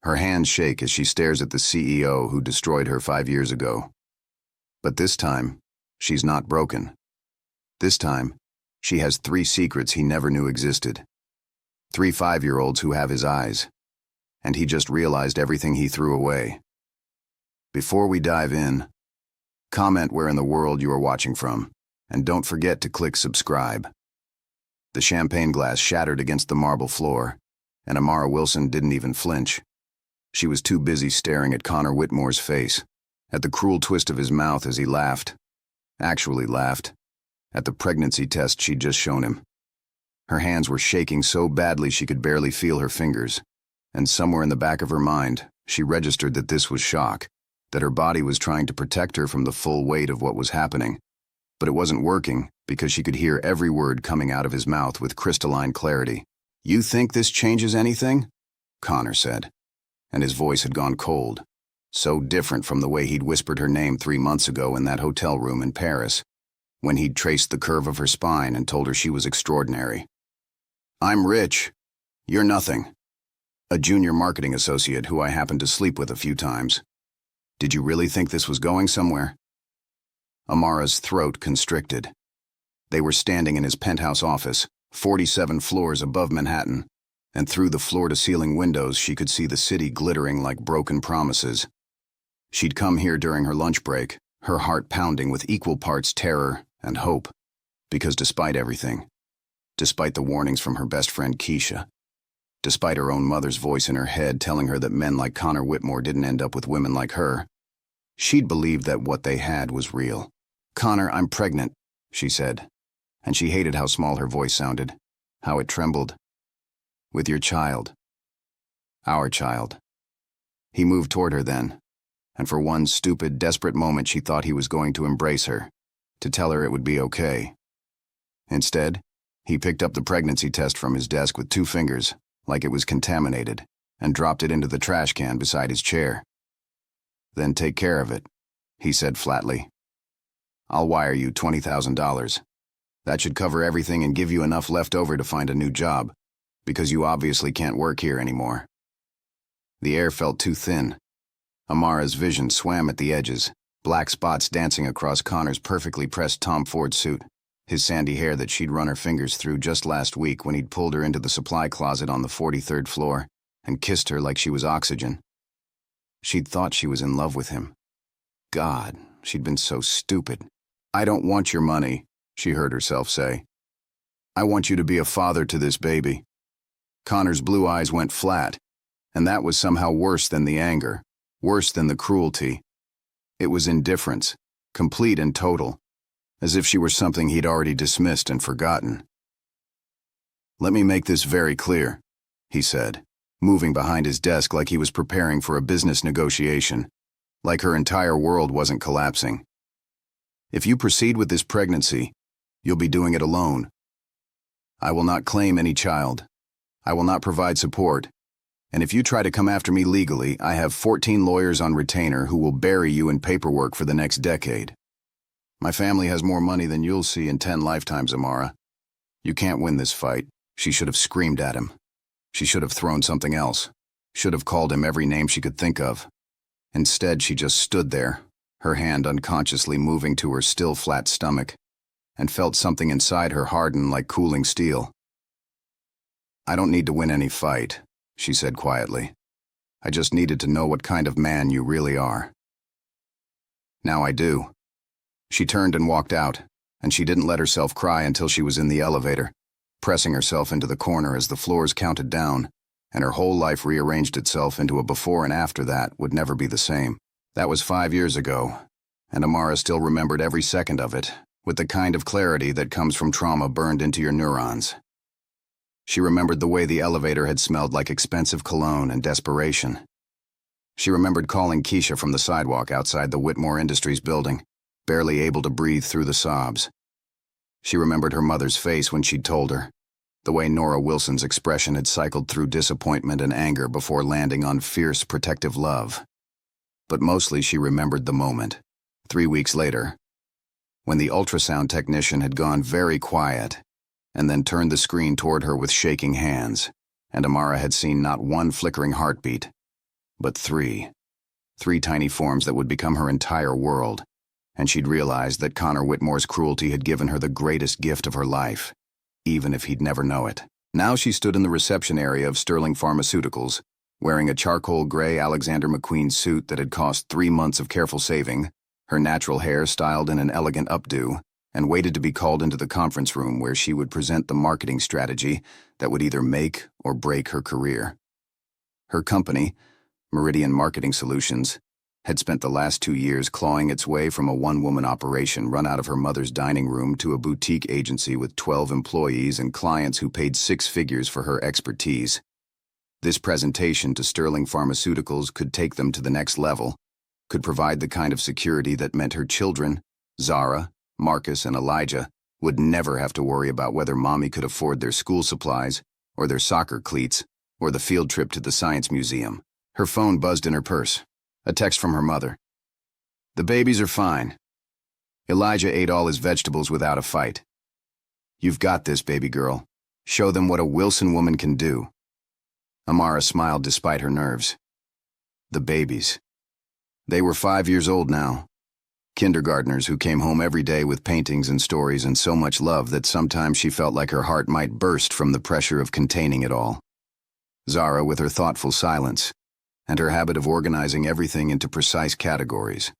Her hands shake as she stares at the CEO who destroyed her 5 years ago. But this time, she's not broken. This time, she has 3 secrets he never knew existed. 3 5-year-olds who have his eyes. And he just realized everything he threw away. Before we dive in, comment where in the world you are watching from, and don't forget to click subscribe. The champagne glass shattered against the marble floor, and Amara Wilson didn't even flinch. She was too busy staring at Connor Whitmore's face, at the cruel twist of his mouth as he actually laughed, at the pregnancy test she'd just shown him. Her hands were shaking so badly she could barely feel her fingers, and somewhere in the back of her mind, she registered that this was shock, that her body was trying to protect her from the full weight of what was happening. But it wasn't working because she could hear every word coming out of his mouth with crystalline clarity. "You think this changes anything?" Connor said, and his voice had gone cold, so different from the way he'd whispered her name 3 months ago in that hotel room in Paris, when he'd traced the curve of her spine and told her she was extraordinary. "I'm rich. You're nothing. A junior marketing associate who I happened to sleep with a few times. Did you really think this was going somewhere?" Amara's throat constricted. They were standing in his penthouse office, 47 floors above Manhattan, and through the floor-to-ceiling windows she could see the city glittering like broken promises. She'd come here during her lunch break, her heart pounding with equal parts terror and hope, because despite everything, despite the warnings from her best friend Keisha, despite her own mother's voice in her head telling her that men like Connor Whitmore didn't end up with women like her, she'd believed that what they had was real. "Connor, I'm pregnant," she said, and she hated how small her voice sounded, how it trembled. "With your child. Our child." He moved toward her then, and for one stupid, desperate moment she thought he was going to embrace her, to tell her it would be okay. Instead, he picked up the pregnancy test from his desk with 2 fingers, like it was contaminated, and dropped it into the trash can beside his chair. "Then take care of it," he said flatly. "I'll wire you $20,000. That should cover everything and give you enough left over to find a new job, because you obviously can't work here anymore." The air felt too thin. Amara's vision swam at the edges, black spots dancing across Connor's perfectly pressed Tom Ford suit, his sandy hair that she'd run her fingers through just last week when he'd pulled her into the supply closet on the 43rd floor and kissed her like she was oxygen. She'd thought she was in love with him. God, she'd been so stupid. "I don't want your money," she heard herself say. "I want you to be a father to this baby." Connor's blue eyes went flat, and that was somehow worse than the anger, worse than the cruelty. It was indifference, complete and total, as if she were something he'd already dismissed and forgotten. "Let me make this very clear," he said, moving behind his desk like he was preparing for a business negotiation, like her entire world wasn't collapsing. "If you proceed with this pregnancy, you'll be doing it alone. I will not claim any child. I will not provide support. And if you try to come after me legally, I have 14 lawyers on retainer who will bury you in paperwork for the next decade. My family has more money than you'll see in 10 lifetimes, Amara. You can't win this fight." She should have screamed at him. She should have thrown something else, should have called him every name she could think of. Instead, she just stood there, her hand unconsciously moving to her still flat stomach, and felt something inside her harden like cooling steel. "I don't need to win any fight," she said quietly. "I just needed to know what kind of man you really are. Now I do." She turned and walked out, and she didn't let herself cry until she was in the elevator, pressing herself into the corner as the floors counted down, and her whole life rearranged itself into a before and after that would never be the same. That was 5 years ago, and Amara still remembered every second of it, with the kind of clarity that comes from trauma burned into your neurons. She remembered the way the elevator had smelled like expensive cologne and desperation. She remembered calling Keisha from the sidewalk outside the Whitmore Industries building, barely able to breathe through the sobs. She remembered her mother's face when she'd told her, the way Nora Wilson's expression had cycled through disappointment and anger before landing on fierce, protective love. But mostly she remembered the moment, 3 weeks later, when the ultrasound technician had gone very quiet and then turned the screen toward her with shaking hands, and Amara had seen not one flickering heartbeat, but three. Three tiny forms that would become her entire world, and she'd realized that Connor Whitmore's cruelty had given her the greatest gift of her life, even if he'd never know it. Now she stood in the reception area of Sterling Pharmaceuticals, wearing a charcoal gray Alexander McQueen suit that had cost 3 months of careful saving, her natural hair styled in an elegant updo, and waited to be called into the conference room where she would present the marketing strategy that would either make or break her career. Her company, Meridian Marketing Solutions, had spent the last 2 years clawing its way from a one-woman operation run out of her mother's dining room to a boutique agency with 12 employees and clients who paid 6 figures for her expertise. This presentation to Sterling Pharmaceuticals could take them to the next level, could provide the kind of security that meant her children, Zara, Marcus, and Elijah, would never have to worry about whether mommy could afford their school supplies, or their soccer cleats, or the field trip to the science museum. Her phone buzzed in her purse. A text from her mother. "The babies are fine. Elijah ate all his vegetables without a fight. You've got this, baby girl. Show them what a Wilson woman can do." Amara smiled despite her nerves. The babies. They were 5 years old now. Kindergartners who came home every day with paintings and stories and so much love that sometimes she felt like her heart might burst from the pressure of containing it all. Zara with her thoughtful silence, and her habit of organizing everything into precise categories.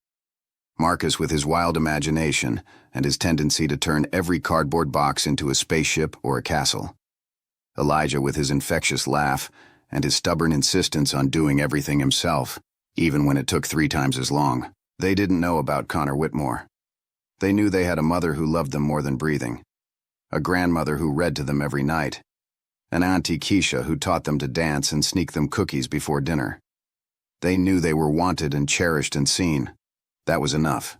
Marcus with his wild imagination and his tendency to turn every cardboard box into a spaceship or a castle. Elijah with his infectious laugh and his stubborn insistence on doing everything himself, even when it took 3 times as long. They didn't know about Connor Whitmore. They knew they had a mother who loved them more than breathing, a grandmother who read to them every night, an Auntie Keisha who taught them to dance and sneak them cookies before dinner. They knew they were wanted and cherished and seen. That was enough.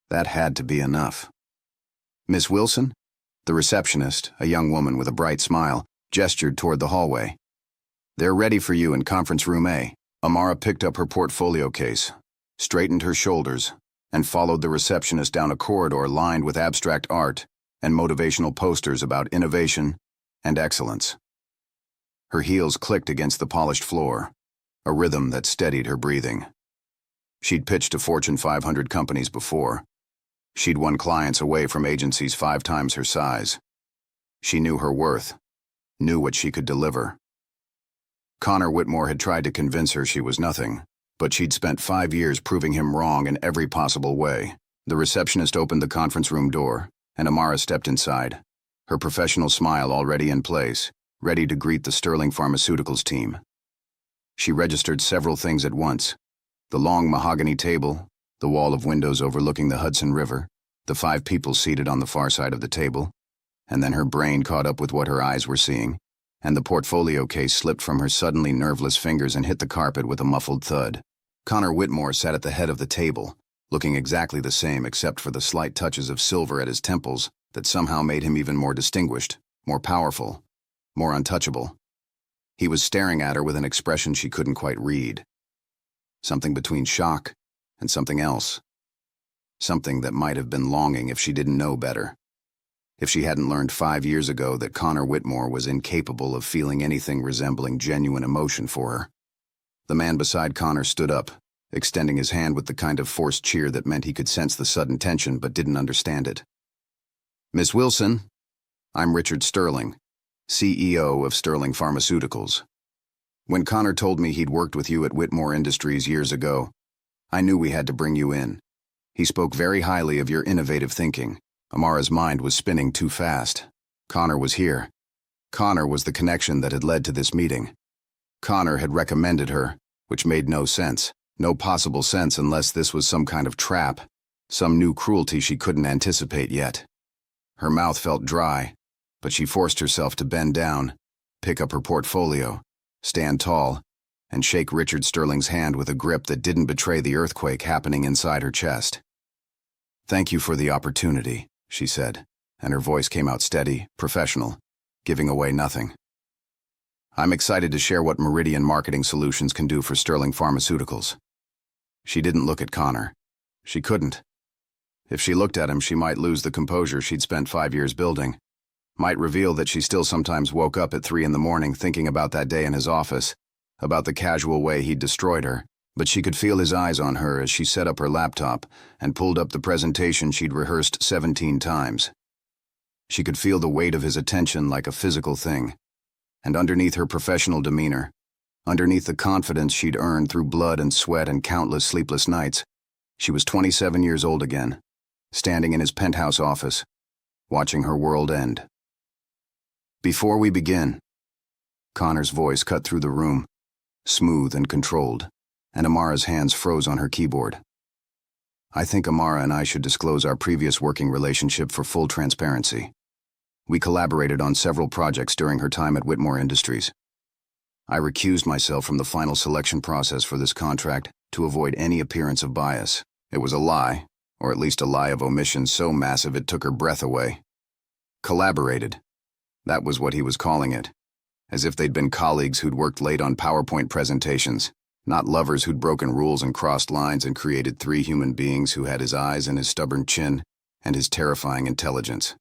That had to be enough. "Miss Wilson?" The receptionist, a young woman with a bright smile, gestured toward the hallway. "They're ready for you in conference room A." Amara picked up her portfolio case, straightened her shoulders, and followed the receptionist down a corridor lined with abstract art and motivational posters about innovation and excellence. Her heels clicked against the polished floor, a rhythm that steadied her breathing. She'd pitched to Fortune 500 companies before. She'd won clients away from agencies 5 times her size. She knew her worth, knew what she could deliver. Connor Whitmore had tried to convince her she was nothing, but she'd spent 5 years proving him wrong in every possible way. The receptionist opened the conference room door, and Amara stepped inside, her professional smile already in place, ready to greet the Sterling Pharmaceuticals team. She registered several things at once: the long mahogany table, the wall of windows overlooking the Hudson River, the 5 people seated on the far side of the table, and then her brain caught up with what her eyes were seeing, and the portfolio case slipped from her suddenly nerveless fingers and hit the carpet with a muffled thud. Connor Whitmore sat at the head of the table, looking exactly the same except for the slight touches of silver at his temples that somehow made him even more distinguished, more powerful, more untouchable. He was staring at her with an expression she couldn't quite read. Something between shock and something else. Something that might have been longing if she didn't know better. If she hadn't learned 5 years ago that Connor Whitmore was incapable of feeling anything resembling genuine emotion for her. The man beside Connor stood up, extending his hand with the kind of forced cheer that meant he could sense the sudden tension but didn't understand it. "Miss Wilson, I'm Richard Sterling, CEO of Sterling Pharmaceuticals. When Connor told me he'd worked with you at Whitmore Industries years ago, I knew we had to bring you in. He spoke very highly of your innovative thinking." Amara's mind was spinning too fast. Connor was here. Connor was the connection that had led to this meeting. Connor had recommended her, which made no sense. No possible sense unless this was some kind of trap, some new cruelty she couldn't anticipate yet. Her mouth felt dry, but she forced herself to bend down, pick up her portfolio, stand tall, and shake Richard Sterling's hand with a grip that didn't betray the earthquake happening inside her chest. "Thank you for the opportunity," she said, and her voice came out steady, professional, giving away nothing. "I'm excited to share what Meridian Marketing Solutions can do for Sterling Pharmaceuticals." She didn't look at Connor. She couldn't. If she looked at him, she might lose the composure she'd spent 5 years building, might reveal that she still sometimes woke up at 3 in the morning thinking about that day in his office, about the casual way he'd destroyed her, but she could feel his eyes on her as she set up her laptop and pulled up the presentation she'd rehearsed 17 times. She could feel the weight of his attention like a physical thing, and underneath her professional demeanor, underneath the confidence she'd earned through blood and sweat and countless sleepless nights, she was 27 years old again, standing in his penthouse office, watching her world end. "Before we begin," Connor's voice cut through the room, smooth and controlled, and Amara's hands froze on her keyboard. "I think Amara and I should disclose our previous working relationship for full transparency. We collaborated on several projects during her time at Whitmore Industries. I recused myself from the final selection process for this contract to avoid any appearance of bias. It was a lie, or at least a lie of omission so massive it took her breath away. Collaborated. That was what he was calling it, as if they'd been colleagues who'd worked late on PowerPoint presentations, not lovers who'd broken rules and crossed lines and created 3 human beings who had his eyes and his stubborn chin and his terrifying intelligence.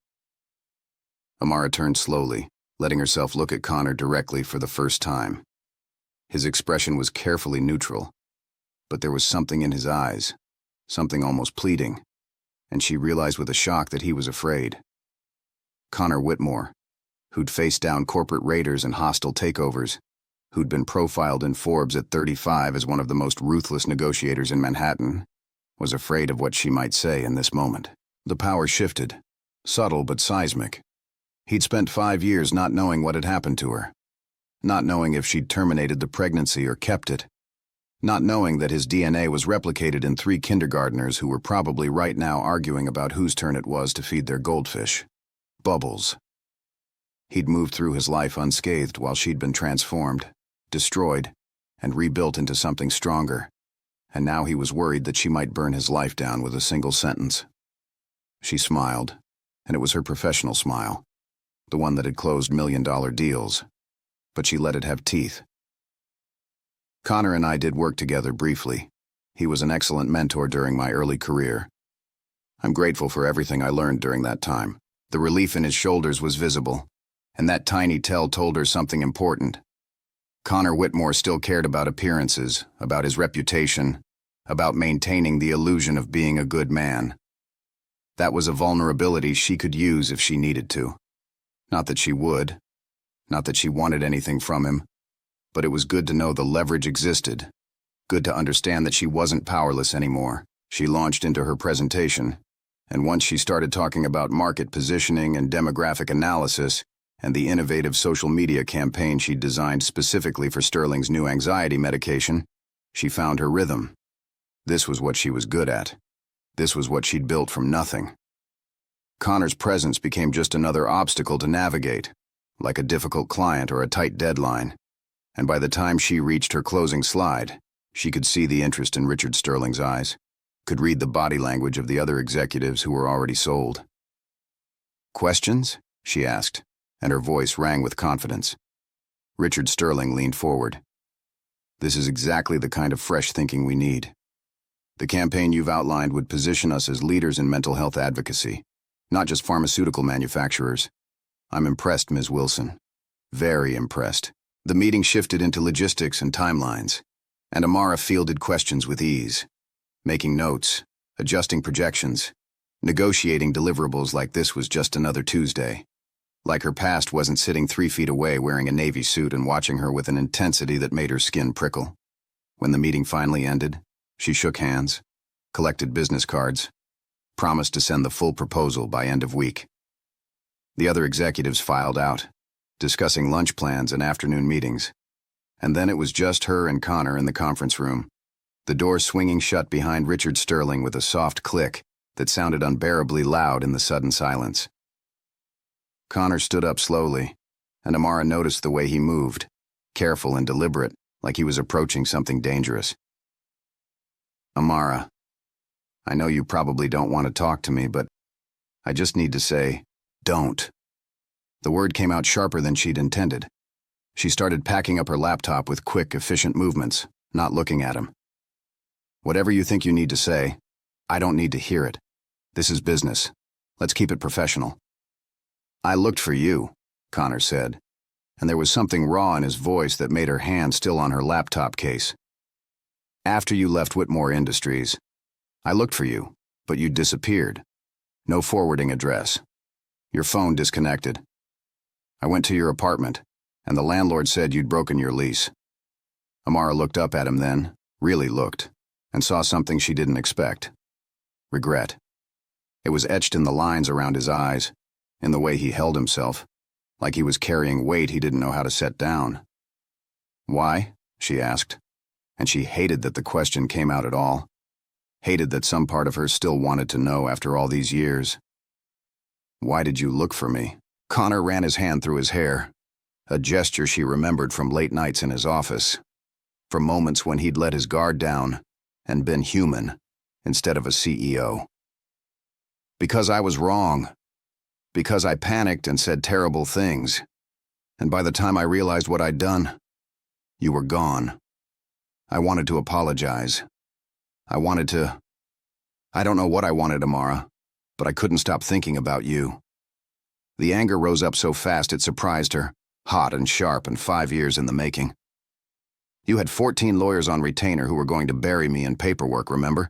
Amara turned slowly, letting herself look at Connor directly for the first time. His expression was carefully neutral, but there was something in his eyes, something almost pleading, and she realized with a shock that he was afraid. Connor Whitmore, who'd faced down corporate raiders and hostile takeovers, who'd been profiled in Forbes at 35 as one of the most ruthless negotiators in Manhattan, was afraid of what she might say in this moment. The power shifted, subtle but seismic. He'd spent 5 years not knowing what had happened to her, not knowing if she'd terminated the pregnancy or kept it, not knowing that his DNA was replicated in 3 kindergartners who were probably right now arguing about whose turn it was to feed their goldfish. Bubbles. He'd moved through his life unscathed while she'd been transformed, destroyed, and rebuilt into something stronger, and now he was worried that she might burn his life down with a single sentence. She smiled, and it was her professional smile, the one that had closed million-dollar deals, but she let it have teeth. "Connor and I did work together briefly. He was an excellent mentor during my early career. I'm grateful for everything I learned during that time." The relief in his shoulders was visible, and that tiny tell told her something important. Connor Whitmore still cared about appearances, about his reputation, about maintaining the illusion of being a good man. That was a vulnerability she could use if she needed to. Not that she would, not that she wanted anything from him, but it was good to know the leverage existed, good to understand that she wasn't powerless anymore. She launched into her presentation, and once she started talking about market positioning and demographic analysis, and the innovative social media campaign she'd designed specifically for Sterling's new anxiety medication, she found her rhythm. This was what she was good at. This was what she'd built from nothing. Connor's presence became just another obstacle to navigate, like a difficult client or a tight deadline, and by the time she reached her closing slide, she could see the interest in Richard Sterling's eyes, could read the body language of the other executives who were already sold. "Questions?" she asked, and her voice rang with confidence. Richard Sterling leaned forward. "This is exactly the kind of fresh thinking we need. The campaign you've outlined would position us as leaders in mental health advocacy, not just pharmaceutical manufacturers. I'm impressed, Ms. Wilson. Very impressed." The meeting shifted into logistics and timelines, and Amara fielded questions with ease, making notes, adjusting projections, negotiating deliverables like this was just another Tuesday. Like her past wasn't sitting 3 feet away wearing a navy suit and watching her with an intensity that made her skin prickle. When the meeting finally ended, she shook hands, collected business cards, promised to send the full proposal by end of week. The other executives filed out, discussing lunch plans and afternoon meetings. And then it was just her and Connor in the conference room, the door swinging shut behind Richard Sterling with a soft click that sounded unbearably loud in the sudden silence. Connor stood up slowly, and Amara noticed the way he moved, careful and deliberate, like he was approaching something dangerous. "Amara, I know you probably don't want to talk to me, but I just need to say, don't." The word came out sharper than she'd intended. She started packing up her laptop with quick, efficient movements, not looking at him. "Whatever you think you need to say, I don't need to hear it. This is business. Let's keep it professional." "I looked for you," Connor said, and there was something raw in his voice that made her hand still on her laptop case. "After you left Whitmore Industries, I looked for you, but you disappeared. No forwarding address. Your phone disconnected. I went to your apartment, and the landlord said you'd broken your lease." Amara looked up at him then, really looked, and saw something she didn't expect. Regret. It was etched in the lines around his eyes, in the way he held himself, like he was carrying weight he didn't know how to set down. "Why?" she asked, and she hated that the question came out at all. Hated that some part of her still wanted to know after all these years. "Why did you look for me?" Connor ran his hand through his hair, a gesture she remembered from late nights in his office, from moments when he'd let his guard down and been human instead of a CEO. "Because I was wrong. Because I panicked and said terrible things. And by the time I realized what I'd done, you were gone. I wanted to apologize. I don't know what I wanted, Amara, but I couldn't stop thinking about you." The anger rose up so fast it surprised her, hot and sharp and 5 years in the making. "You had 14 lawyers on retainer who were going to bury me in paperwork, remember?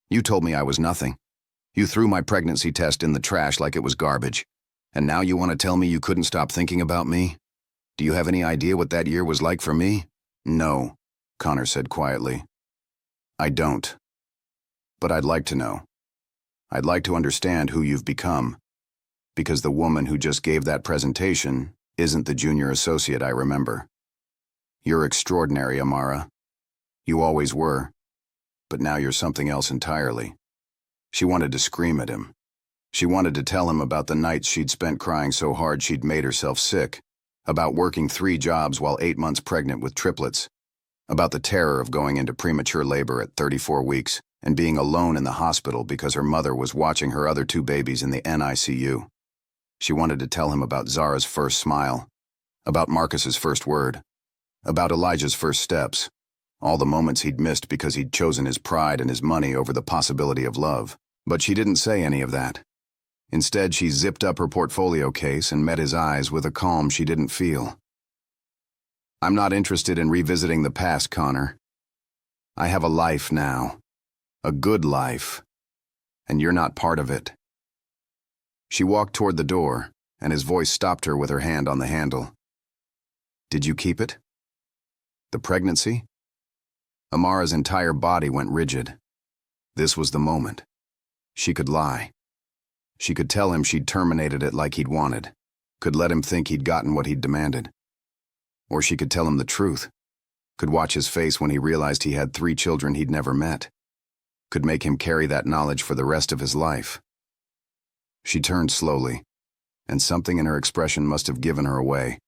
You told me I was nothing. You threw my pregnancy test in the trash like it was garbage. And now you want to tell me you couldn't stop thinking about me? Do you have any idea what that year was like for me?" "No," Connor said quietly. "I don't. But I'd like to know. I'd like to understand who you've become. Because the woman who just gave that presentation isn't the junior associate I remember. You're extraordinary, Amara. You always were. But now you're something else entirely." She wanted to scream at him. She wanted to tell him about the nights she'd spent crying so hard she'd made herself sick, about working 3 jobs while 8 months pregnant with triplets, about the terror of going into premature labor at 34 weeks and being alone in the hospital because her mother was watching her other 2 babies in the NICU. She wanted to tell him about Zara's first smile, about Marcus's first word, about Elijah's first steps, all the moments he'd missed because he'd chosen his pride and his money over the possibility of love. But she didn't say any of that. Instead, she zipped up her portfolio case and met his eyes with a calm she didn't feel. "I'm not interested in revisiting the past, Connor. I have a life now. A good life. And you're not part of it." She walked toward the door, and his voice stopped her with her hand on the handle. "Did you keep it? The pregnancy?" Amara's entire body went rigid. This was the moment. She could lie. She could tell him she'd terminated it like he'd wanted, could let him think he'd gotten what he'd demanded. Or she could tell him the truth, could watch his face when he realized he had 3 children he'd never met, could make him carry that knowledge for the rest of his life. She turned slowly, and something in her expression must have given her away,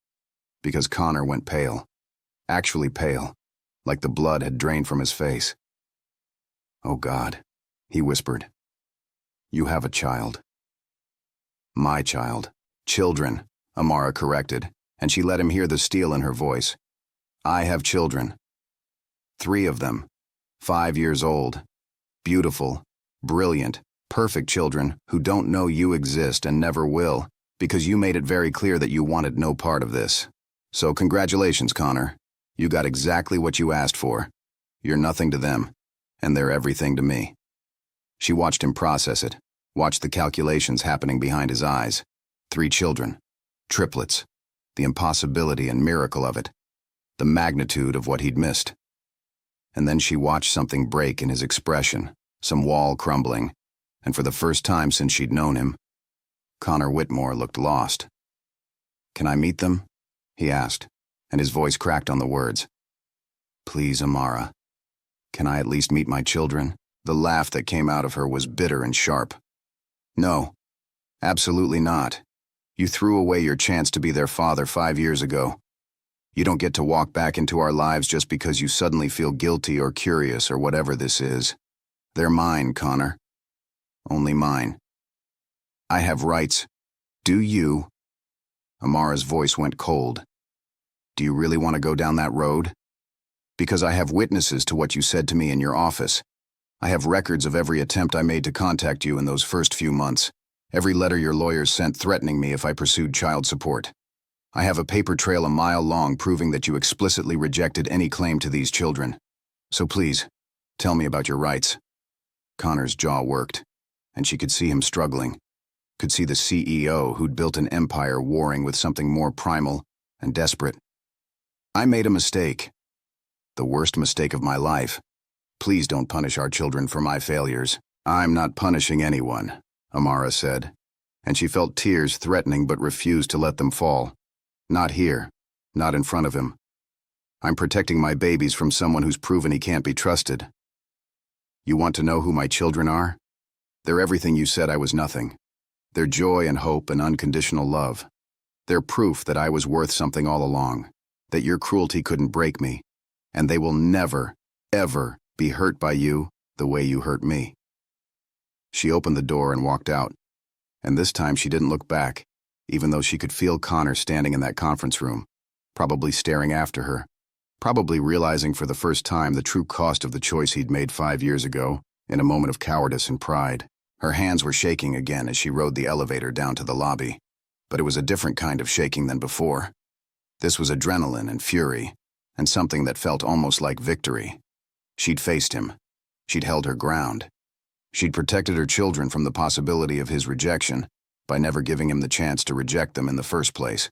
because Connor went pale, actually pale, like the blood had drained from his face. "Oh God," he whispered. "You have a child." "My child. Children," Amara corrected, and she let him hear the steel in her voice. "I have children. 3 of them. 5 years old. Beautiful, brilliant, perfect children who don't know you exist and never will, because you made it very clear that you wanted no part of this. So congratulations, Connor. You got exactly what you asked for. You're nothing to them, and they're everything to me." She watched him process it, watched the calculations happening behind his eyes. 3 children. Triplets. The impossibility and miracle of it. The magnitude of what he'd missed. And then she watched something break in his expression, some wall crumbling, and for the first time since she'd known him, Connor Whitmore looked lost. "Can I meet them?" he asked, and his voice cracked on the words. "Please, Amara. Can I at least meet my children?" The laugh that came out of her was bitter and sharp. "No, absolutely not. You threw away your chance to be their father 5 years ago. You don't get to walk back into our lives just because you suddenly feel guilty or curious or whatever this is. They're mine, Connor. Only mine. I have rights. Do you?" Amara's voice went cold. "Do you really want to go down that road? Because I have witnesses to what you said to me in your office. I have records of every attempt I made to contact you in those first few months. Every letter your lawyers sent threatening me if I pursued child support. I have a paper trail a mile long proving that you explicitly rejected any claim to these children. So please, tell me about your rights." Connor's jaw worked, and she could see him struggling. Could see the CEO who'd built an empire warring with something more primal and desperate. "I made a mistake. The worst mistake of my life. Please don't punish our children for my failures." "I'm not punishing anyone," Amara said, and she felt tears threatening but refused to let them fall. "Not here. Not in front of him. I'm protecting my babies from someone who's proven he can't be trusted. You want to know who my children are? They're everything you said I was nothing. They're joy and hope and unconditional love. They're proof that I was worth something all along, that your cruelty couldn't break me, and they will never, ever be hurt by you the way you hurt me." She opened the door and walked out, and this time she didn't look back, even though she could feel Connor standing in that conference room, probably staring after her, probably realizing for the first time the true cost of the choice he'd made 5 years ago, in a moment of cowardice and pride. Her hands were shaking again as she rode the elevator down to the lobby, but it was a different kind of shaking than before. This was adrenaline and fury, and something that felt almost like victory. She'd faced him. She'd held her ground. She'd protected her children from the possibility of his rejection by never giving him the chance to reject them in the first place.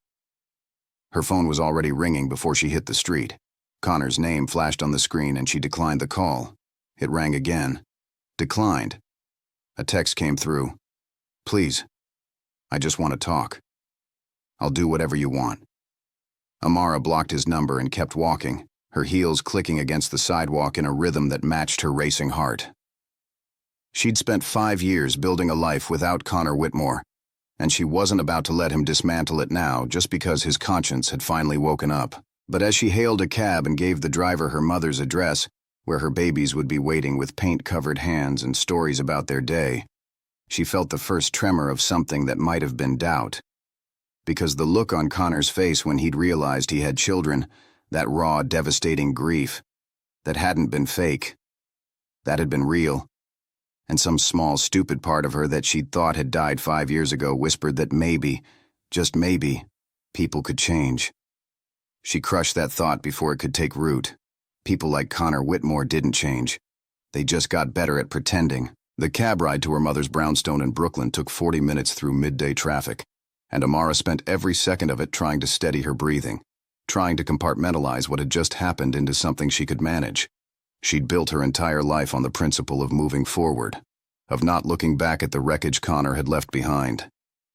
Her phone was already ringing before she hit the street. Connor's name flashed on the screen and she declined the call. It rang again. Declined. A text came through. "Please, I just want to talk. I'll do whatever you want." Amara blocked his number and kept walking, her heels clicking against the sidewalk in a rhythm that matched her racing heart. She'd spent 5 years building a life without Connor Whitmore, and she wasn't about to let him dismantle it now just because his conscience had finally woken up. But as she hailed a cab and gave the driver her mother's address, where her babies would be waiting with paint-covered hands and stories about their day, she felt the first tremor of something that might have been doubt. Because the look on Connor's face when he'd realized he had children, that raw, devastating grief, that hadn't been fake, that had been real, and some small, stupid part of her that she'd thought had died 5 years ago whispered that maybe, just maybe, people could change. She crushed that thought before it could take root. People like Connor Whitmore didn't change. They just got better at pretending. The cab ride to her mother's brownstone in Brooklyn took 40 minutes through midday traffic, and Amara spent every second of it trying to steady her breathing, trying to compartmentalize what had just happened into something she could manage. She'd built her entire life on the principle of moving forward, of not looking back at the wreckage Connor had left behind.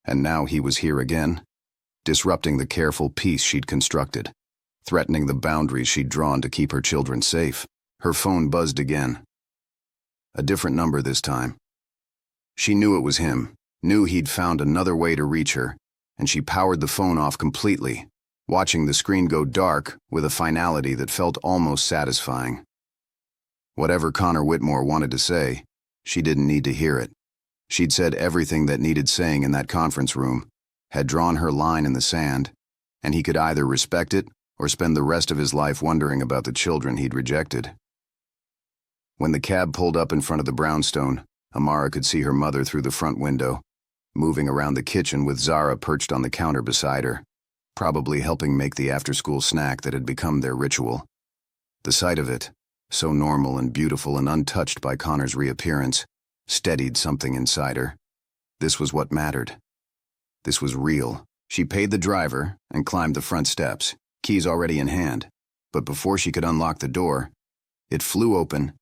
And now he was here again, disrupting the careful peace she'd constructed, threatening the boundaries she'd drawn to keep her children safe. Her phone buzzed again. A different number this time. She knew it was him, knew he'd found another way to reach her, and she powered the phone off completely, watching the screen go dark with a finality that felt almost satisfying. Whatever Connor Whitmore wanted to say, she didn't need to hear it. She'd said everything that needed saying in that conference room, had drawn her line in the sand, and he could either respect it or spend the rest of his life wondering about the children he'd rejected. When the cab pulled up in front of the brownstone, Amara could see her mother through the front window, moving around the kitchen with Zara perched on the counter beside her, probably helping make the after-school snack that had become their ritual. The sight of it, so normal and beautiful and untouched by Connor's reappearance, steadied something inside her. This was what mattered. This was real. She paid the driver and climbed the front steps, keys already in hand, but before she could unlock the door, it flew open,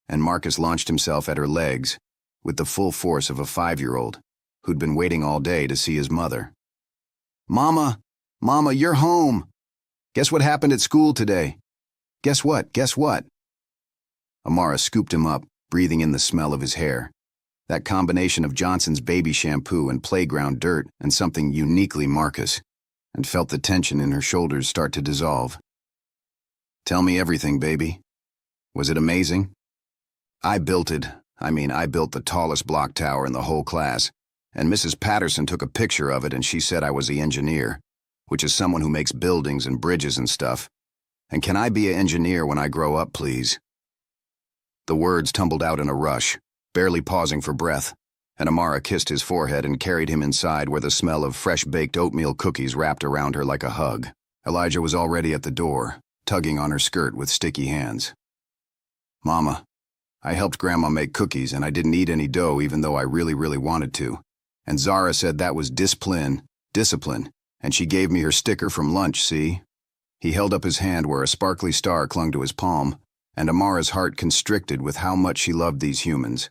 and Marcus launched himself at her legs with the full force of a 5-year-old who'd been waiting all day to see his mother. "Mama! Mama, you're home! Guess what happened at school today? Guess what? Guess what?" Amara scooped him up, breathing in the smell of his hair. That combination of Johnson's baby shampoo and playground dirt and something uniquely Marcus, and felt the tension in her shoulders start to dissolve. "Tell me everything, baby. Was it amazing? I built it. I built the tallest block tower in the whole class, and Mrs. Patterson took a picture of it and she said I was the engineer, which is someone who makes buildings and bridges and stuff. And can I be an engineer when I grow up, please?" The words tumbled out in a rush, barely pausing for breath. and Amara kissed his forehead and carried him inside where the smell of fresh-baked oatmeal cookies wrapped around her like a hug. Elijah was already at the door, tugging on her skirt with sticky hands. "Mama, I helped Grandma make cookies and I didn't eat any dough even though I really wanted to. And Zara said that was discipline, and she gave me her sticker from lunch, see?" He held up his hand where a sparkly star clung to his palm, and Amara's heart constricted with how much she loved these humans,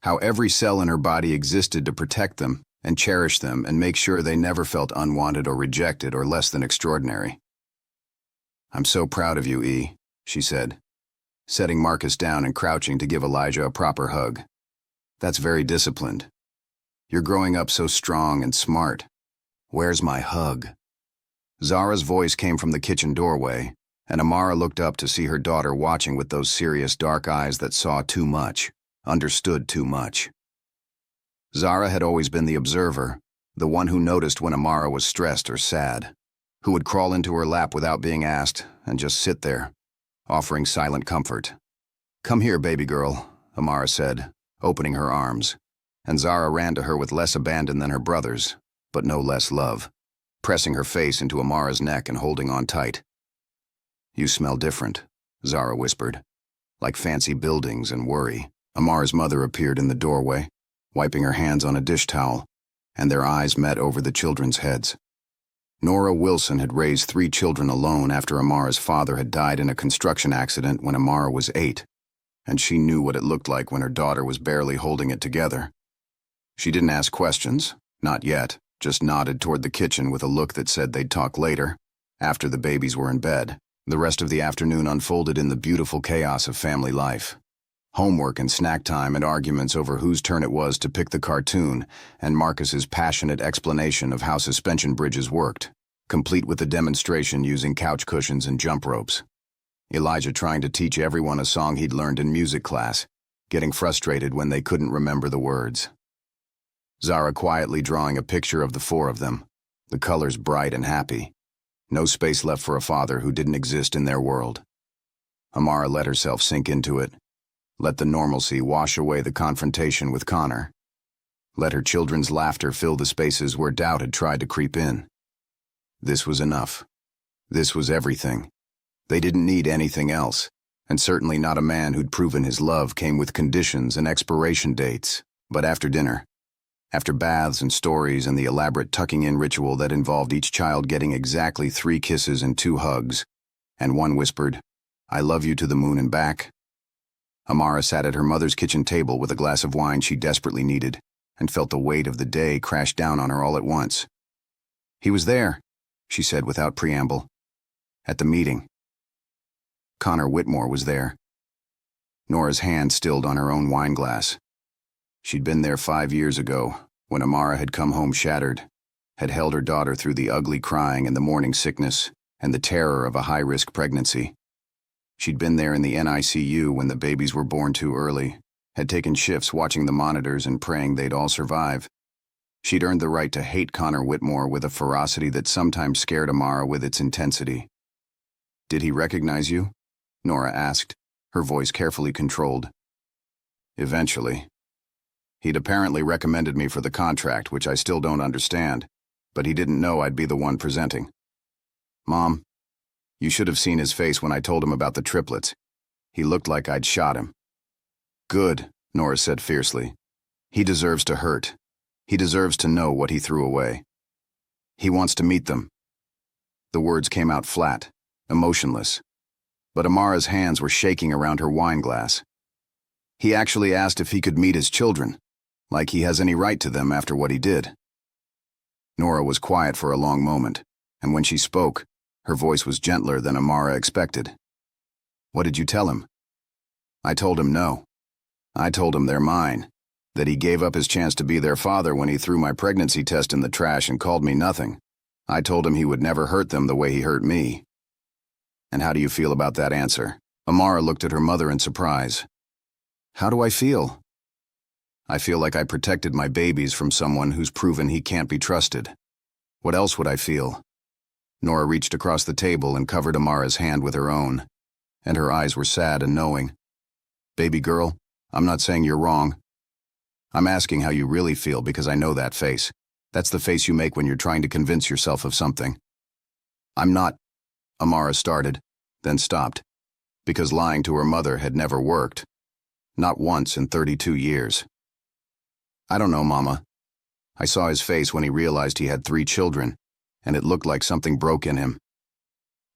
how every cell in her body existed to protect them and cherish them and make sure they never felt unwanted or rejected or less than extraordinary. "I'm so proud of you, E," she said, setting Marcus down and crouching to give Elijah a proper hug. "That's very disciplined. You're growing up so strong and smart. Where's my hug?" Zara's voice came from the kitchen doorway, and Amara looked up to see her daughter watching with those serious dark eyes that saw too much, understood too much. Zara had always been the observer, the one who noticed when Amara was stressed or sad, who would crawl into her lap without being asked and just sit there, offering silent comfort. "Come here, baby girl," Amara said, opening her arms, and Zara ran to her with less abandon than her brothers, but no less love, pressing her face into Amara's neck and holding on tight. "You smell different," Zara whispered, "like fancy buildings and worry." Amara's mother appeared in the doorway, wiping her hands on a dish towel, and their eyes met over the children's heads. Nora Wilson had raised 3 children alone after Amara's father had died in a construction accident when Amara was 8, and she knew what it looked like when her daughter was barely holding it together. She didn't ask questions, not yet, just nodded toward the kitchen with a look that said they'd talk later, after the babies were in bed. The rest of the afternoon unfolded in the beautiful chaos of family life. Homework and snack time and arguments over whose turn it was to pick the cartoon, and Marcus's passionate explanation of how suspension bridges worked, complete with a demonstration using couch cushions and jump ropes. Elijah trying to teach everyone a song he'd learned in music class, getting frustrated when they couldn't remember the words. Zara quietly drawing a picture of the 4 of them, the colors bright and happy. No space left for a father who didn't exist in their world. Amara let herself sink into it, let the normalcy wash away the confrontation with Connor. Let her children's laughter fill the spaces where doubt had tried to creep in. This was enough. This was everything. They didn't need anything else, and certainly not a man who'd proven his love came with conditions and expiration dates. But after dinner, after baths and stories and the elaborate tucking-in ritual that involved each child getting exactly 3 kisses and 2 hugs, and one whispered, "I love you to the moon and back," Amara sat at her mother's kitchen table with a glass of wine she desperately needed, and felt the weight of the day crash down on her all at once. "He was there," she said without preamble, "at the meeting. Connor Whitmore was there." Nora's hand stilled on her own wine glass. She'd been there 5 years ago, when Amara had come home shattered, had held her daughter through the ugly crying and the morning sickness and the terror of a high-risk pregnancy. She'd been there in the NICU when the babies were born too early, had taken shifts watching the monitors and praying they'd all survive. She'd earned the right to hate Connor Whitmore with a ferocity that sometimes scared Amara with its intensity. "Did he recognize you?" Nora asked, her voice carefully controlled. "Eventually. He'd apparently recommended me for the contract, which I still don't understand, but he didn't know I'd be the one presenting. Mom, you should have seen his face when I told him about the triplets. He looked like I'd shot him." "Good," Nora said fiercely. "He deserves to hurt. He deserves to know what he threw away. He wants to meet them." The words came out flat, emotionless, but Amara's hands were shaking around her wine glass. "He actually asked if he could meet his children, like he has any right to them after what he did." Nora was quiet for a long moment, and when she spoke, her voice was gentler than Amara expected. "What did you tell him?" "I told him no. I told him they're mine, that he gave up his chance to be their father when he threw my pregnancy test in the trash and called me nothing. I told him he would never hurt them the way he hurt me." "And how do you feel about that answer?" Amara looked at her mother in surprise. "How do I feel?" "I feel like I protected my babies from someone who's proven he can't be trusted. What else would I feel?" Nora reached across the table and covered Amara's hand with her own, and her eyes were sad and knowing. "Baby girl, I'm not saying you're wrong. I'm asking how you really feel because I know that face. That's the face you make when you're trying to convince yourself of something. I'm not, Amara started, then stopped, because lying to her mother had never worked. Not once in 32 years. I don't know, Mama. I saw his face when he realized he had 3 children, and it looked like something broke in him.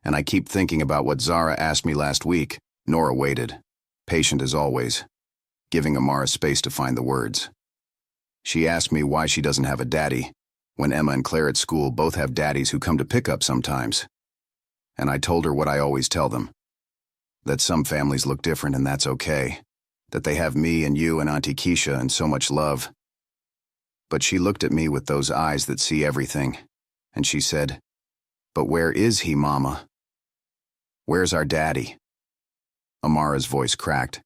And I keep thinking about what Zara asked me last week. Nora waited, patient as always, giving Amara space to find the words. She asked me why she doesn't have a daddy, when Emma and Claire at school both have daddies who come to pick up sometimes. And I told her what I always tell them, that some families look different and that's okay, that they have me and you and Auntie Keisha and so much love. But she looked at me with those eyes that see everything, and she said, "But where is he, Mama? Where's our daddy?" Amara's voice cracked,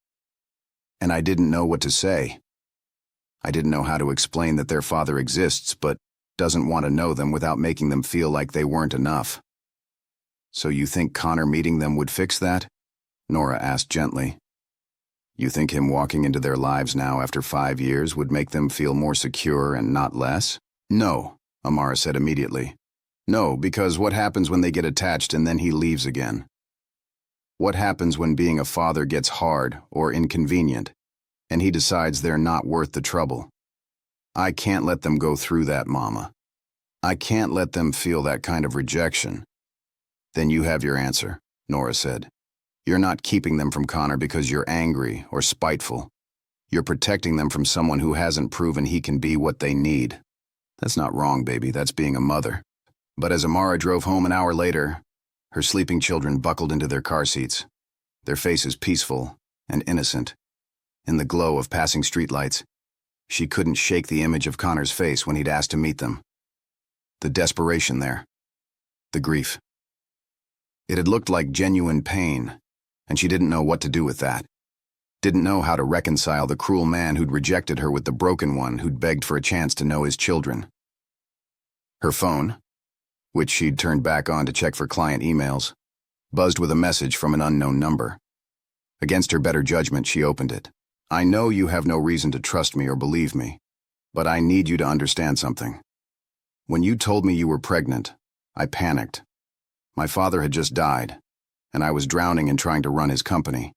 and I didn't know what to say. I didn't know how to explain that their father exists but doesn't want to know them without making them feel like they weren't enough. "So you think Connor meeting them would fix that?" Nora asked gently. "You think him walking into their lives now after 5 years would make them feel more secure and not less?" "No," Amara said immediately. "No, because what happens when they get attached and then he leaves again? What happens when being a father gets hard or inconvenient, and he decides they're not worth the trouble? I can't let them go through that, Mama. I can't let them feel that kind of rejection." "Then you have your answer," Nora said. "You're not keeping them from Connor because you're angry or spiteful. You're protecting them from someone who hasn't proven he can be what they need. That's not wrong, baby, that's being a mother." But as Amara drove home an hour later, her sleeping children buckled into their car seats, their faces peaceful and innocent. In the glow of passing streetlights, she couldn't shake the image of Connor's face when he'd asked to meet them. The desperation there, the grief. It had looked like genuine pain, and she didn't know what to do with that. Didn't know how to reconcile the cruel man who'd rejected her with the broken one who'd begged for a chance to know his children. Her phone, which she'd turned back on to check for client emails, buzzed with a message from an unknown number. Against her better judgment, she opened it. "I know you have no reason to trust me or believe me, but I need you to understand something. When you told me you were pregnant, I panicked. My father had just died, and I was drowning in trying to run his company,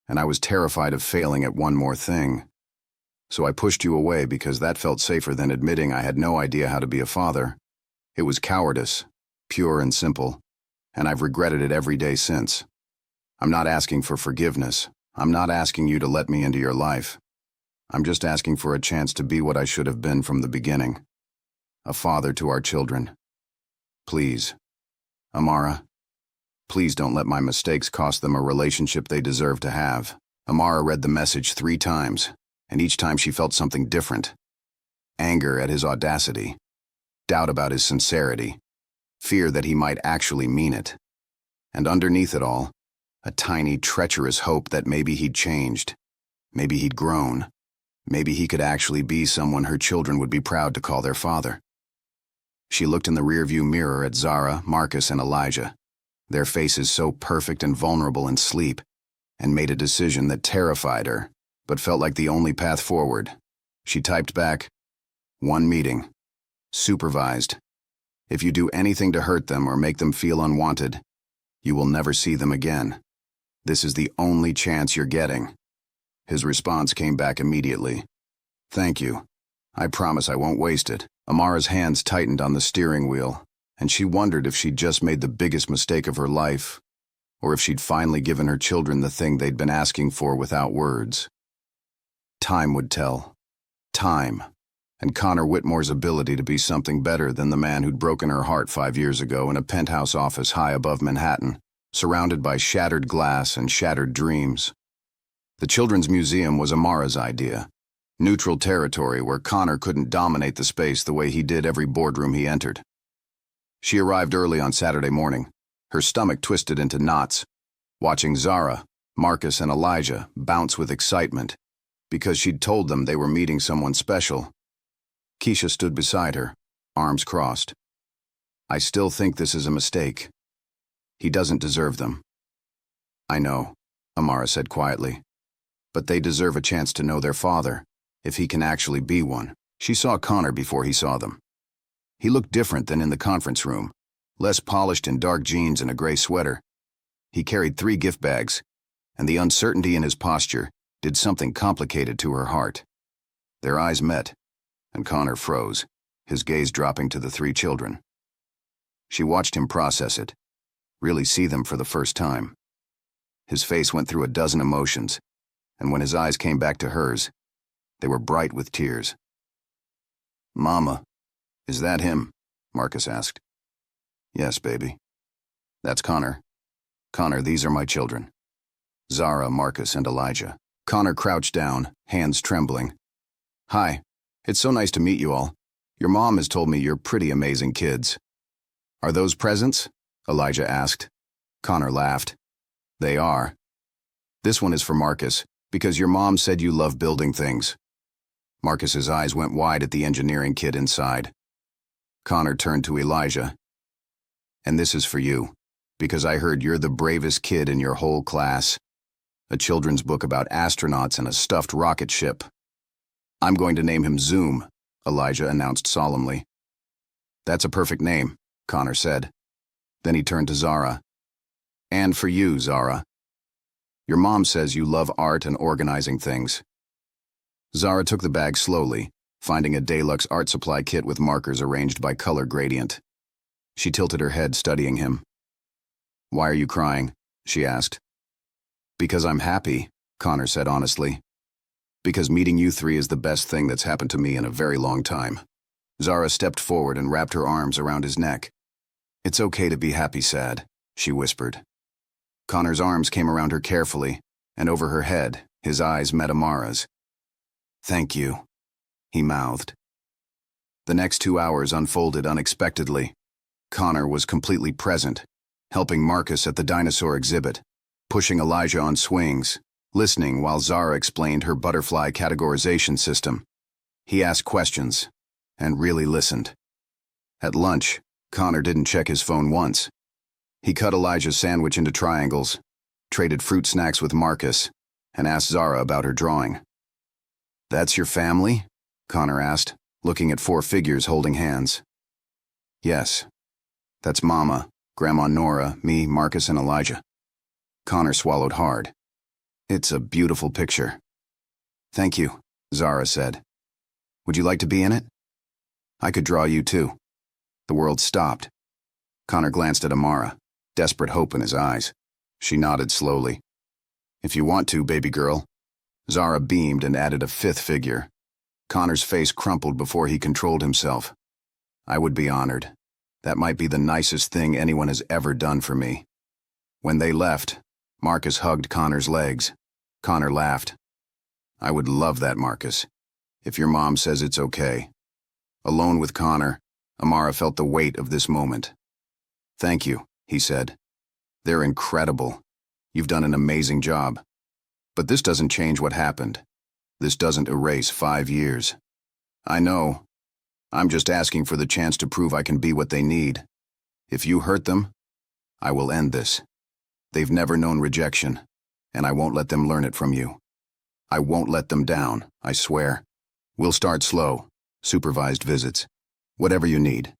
and I was terrified of failing at one more thing. So I pushed you away because that felt safer than admitting I had no idea how to be a father. It was cowardice, pure and simple, and I've regretted it every day since. I'm not asking for forgiveness. I'm not asking you to let me into your life. I'm just asking for a chance to be what I should have been from the beginning. A father to our children. Please, Amara, please don't let my mistakes cost them a relationship they deserve to have." Amara read the message 3 times, and each time she felt something different. Anger at his audacity, doubt about his sincerity, fear that he might actually mean it. And underneath it all, a tiny, treacherous hope that maybe he'd changed, maybe he'd grown, maybe he could actually be someone her children would be proud to call their father. She looked in the rearview mirror at Zara, Marcus, and Elijah, their faces so perfect and vulnerable in sleep, and made a decision that terrified her, but felt like the only path forward. She typed back, "1 meeting. Supervised. If you do anything to hurt them or make them feel unwanted, you will never see them again. This is the only chance you're getting." His response came back immediately. "Thank you. I promise I won't waste it." Amara's hands tightened on the steering wheel, and she wondered if she'd just made the biggest mistake of her life, or if she'd finally given her children the thing they'd been asking for without words. Time would tell. Time. And Connor Whitmore's ability to be something better than the man who'd broken her heart 5 years ago in a penthouse office high above Manhattan, surrounded by shattered glass and shattered dreams. The Children's Museum was Amara's idea. Neutral territory where Connor couldn't dominate the space the way he did every boardroom he entered. She arrived early on Saturday morning, her stomach twisted into knots, watching Zara, Marcus, and Elijah bounce with excitement because she'd told them they were meeting someone special. Keisha stood beside her, arms crossed. "I still think this is a mistake. He doesn't deserve them." "I know," Amara said quietly, "but they deserve a chance to know their father. if he can actually be one. She saw Connor before he saw them. He looked different than in the conference room, less polished in dark jeans and a gray sweater. He carried 3 gift bags, and the uncertainty in his posture did something complicated to her heart. Their eyes met, and Connor froze, his gaze dropping to the 3 children. She watched him process it, really see them for the first time. His face went through a dozen emotions, and when his eyes came back to hers, they were bright with tears. "Mama, is that him?" Marcus asked. "Yes, baby. That's Connor. Connor, these are my children. Zara, Marcus, and Elijah." Connor crouched down, hands trembling. "Hi, it's so nice to meet you all. Your mom has told me you're pretty amazing kids." "Are those presents?" Elijah asked. Connor laughed. "They are. This one is for Marcus, because your mom said you love building things." Marcus's eyes went wide at the engineering kid inside. Connor turned to Elijah. "And this is for you, because I heard you're the bravest kid in your whole class. A children's book about astronauts and a stuffed rocket ship." "I'm going to name him Zoom," Elijah announced solemnly. "That's a perfect name," Connor said. Then he turned to Zara. "And for you, Zara. Your mom says you love art and organizing things." Zara took the bag slowly, finding a Deluxe art supply kit with markers arranged by color gradient. She tilted her head, studying him. "Why are you crying?" she asked. "Because I'm happy," Connor said honestly. "Because meeting you 3 is the best thing that's happened to me in a very long time." Zara stepped forward and wrapped her arms around his neck. "It's okay to be happy sad," she whispered. Connor's arms came around her carefully, and over her head, his eyes met Amara's. "Thank you," he mouthed. The next 2 hours unfolded unexpectedly. Connor was completely present, helping Marcus at the dinosaur exhibit, pushing Elijah on swings, listening while Zara explained her butterfly categorization system. He asked questions, and really listened. At lunch, Connor didn't check his phone once. He cut Elijah's sandwich into triangles, traded fruit snacks with Marcus, and asked Zara about her drawing. "That's your family?" Connor asked, looking at 4 figures holding hands. "Yes. That's Mama, Grandma Nora, me, Marcus, and Elijah." Connor swallowed hard. "It's a beautiful picture." "Thank you," Zara said. "Would you like to be in it?" "I could draw you too." The world stopped. Connor glanced at Amara, desperate hope in his eyes. She nodded slowly. "If you want to, baby girl." Zara beamed and added a 5th figure. Connor's face crumpled before he controlled himself. "I would be honored. That might be the nicest thing anyone has ever done for me." When they left, Marcus hugged Connor's legs. Connor laughed. "I would love that, Marcus, if your mom says it's okay." Alone with Connor, Amara felt the weight of this moment. "Thank you," he said. "They're incredible. You've done an amazing job. But this doesn't change what happened. This doesn't erase 5 years. I know. I'm just asking for the chance to prove I can be what they need. If you hurt them, I will end this. They've never known rejection, and I won't let them learn it from you. I won't let them down, I swear. We'll start slow, supervised visits. Whatever you need."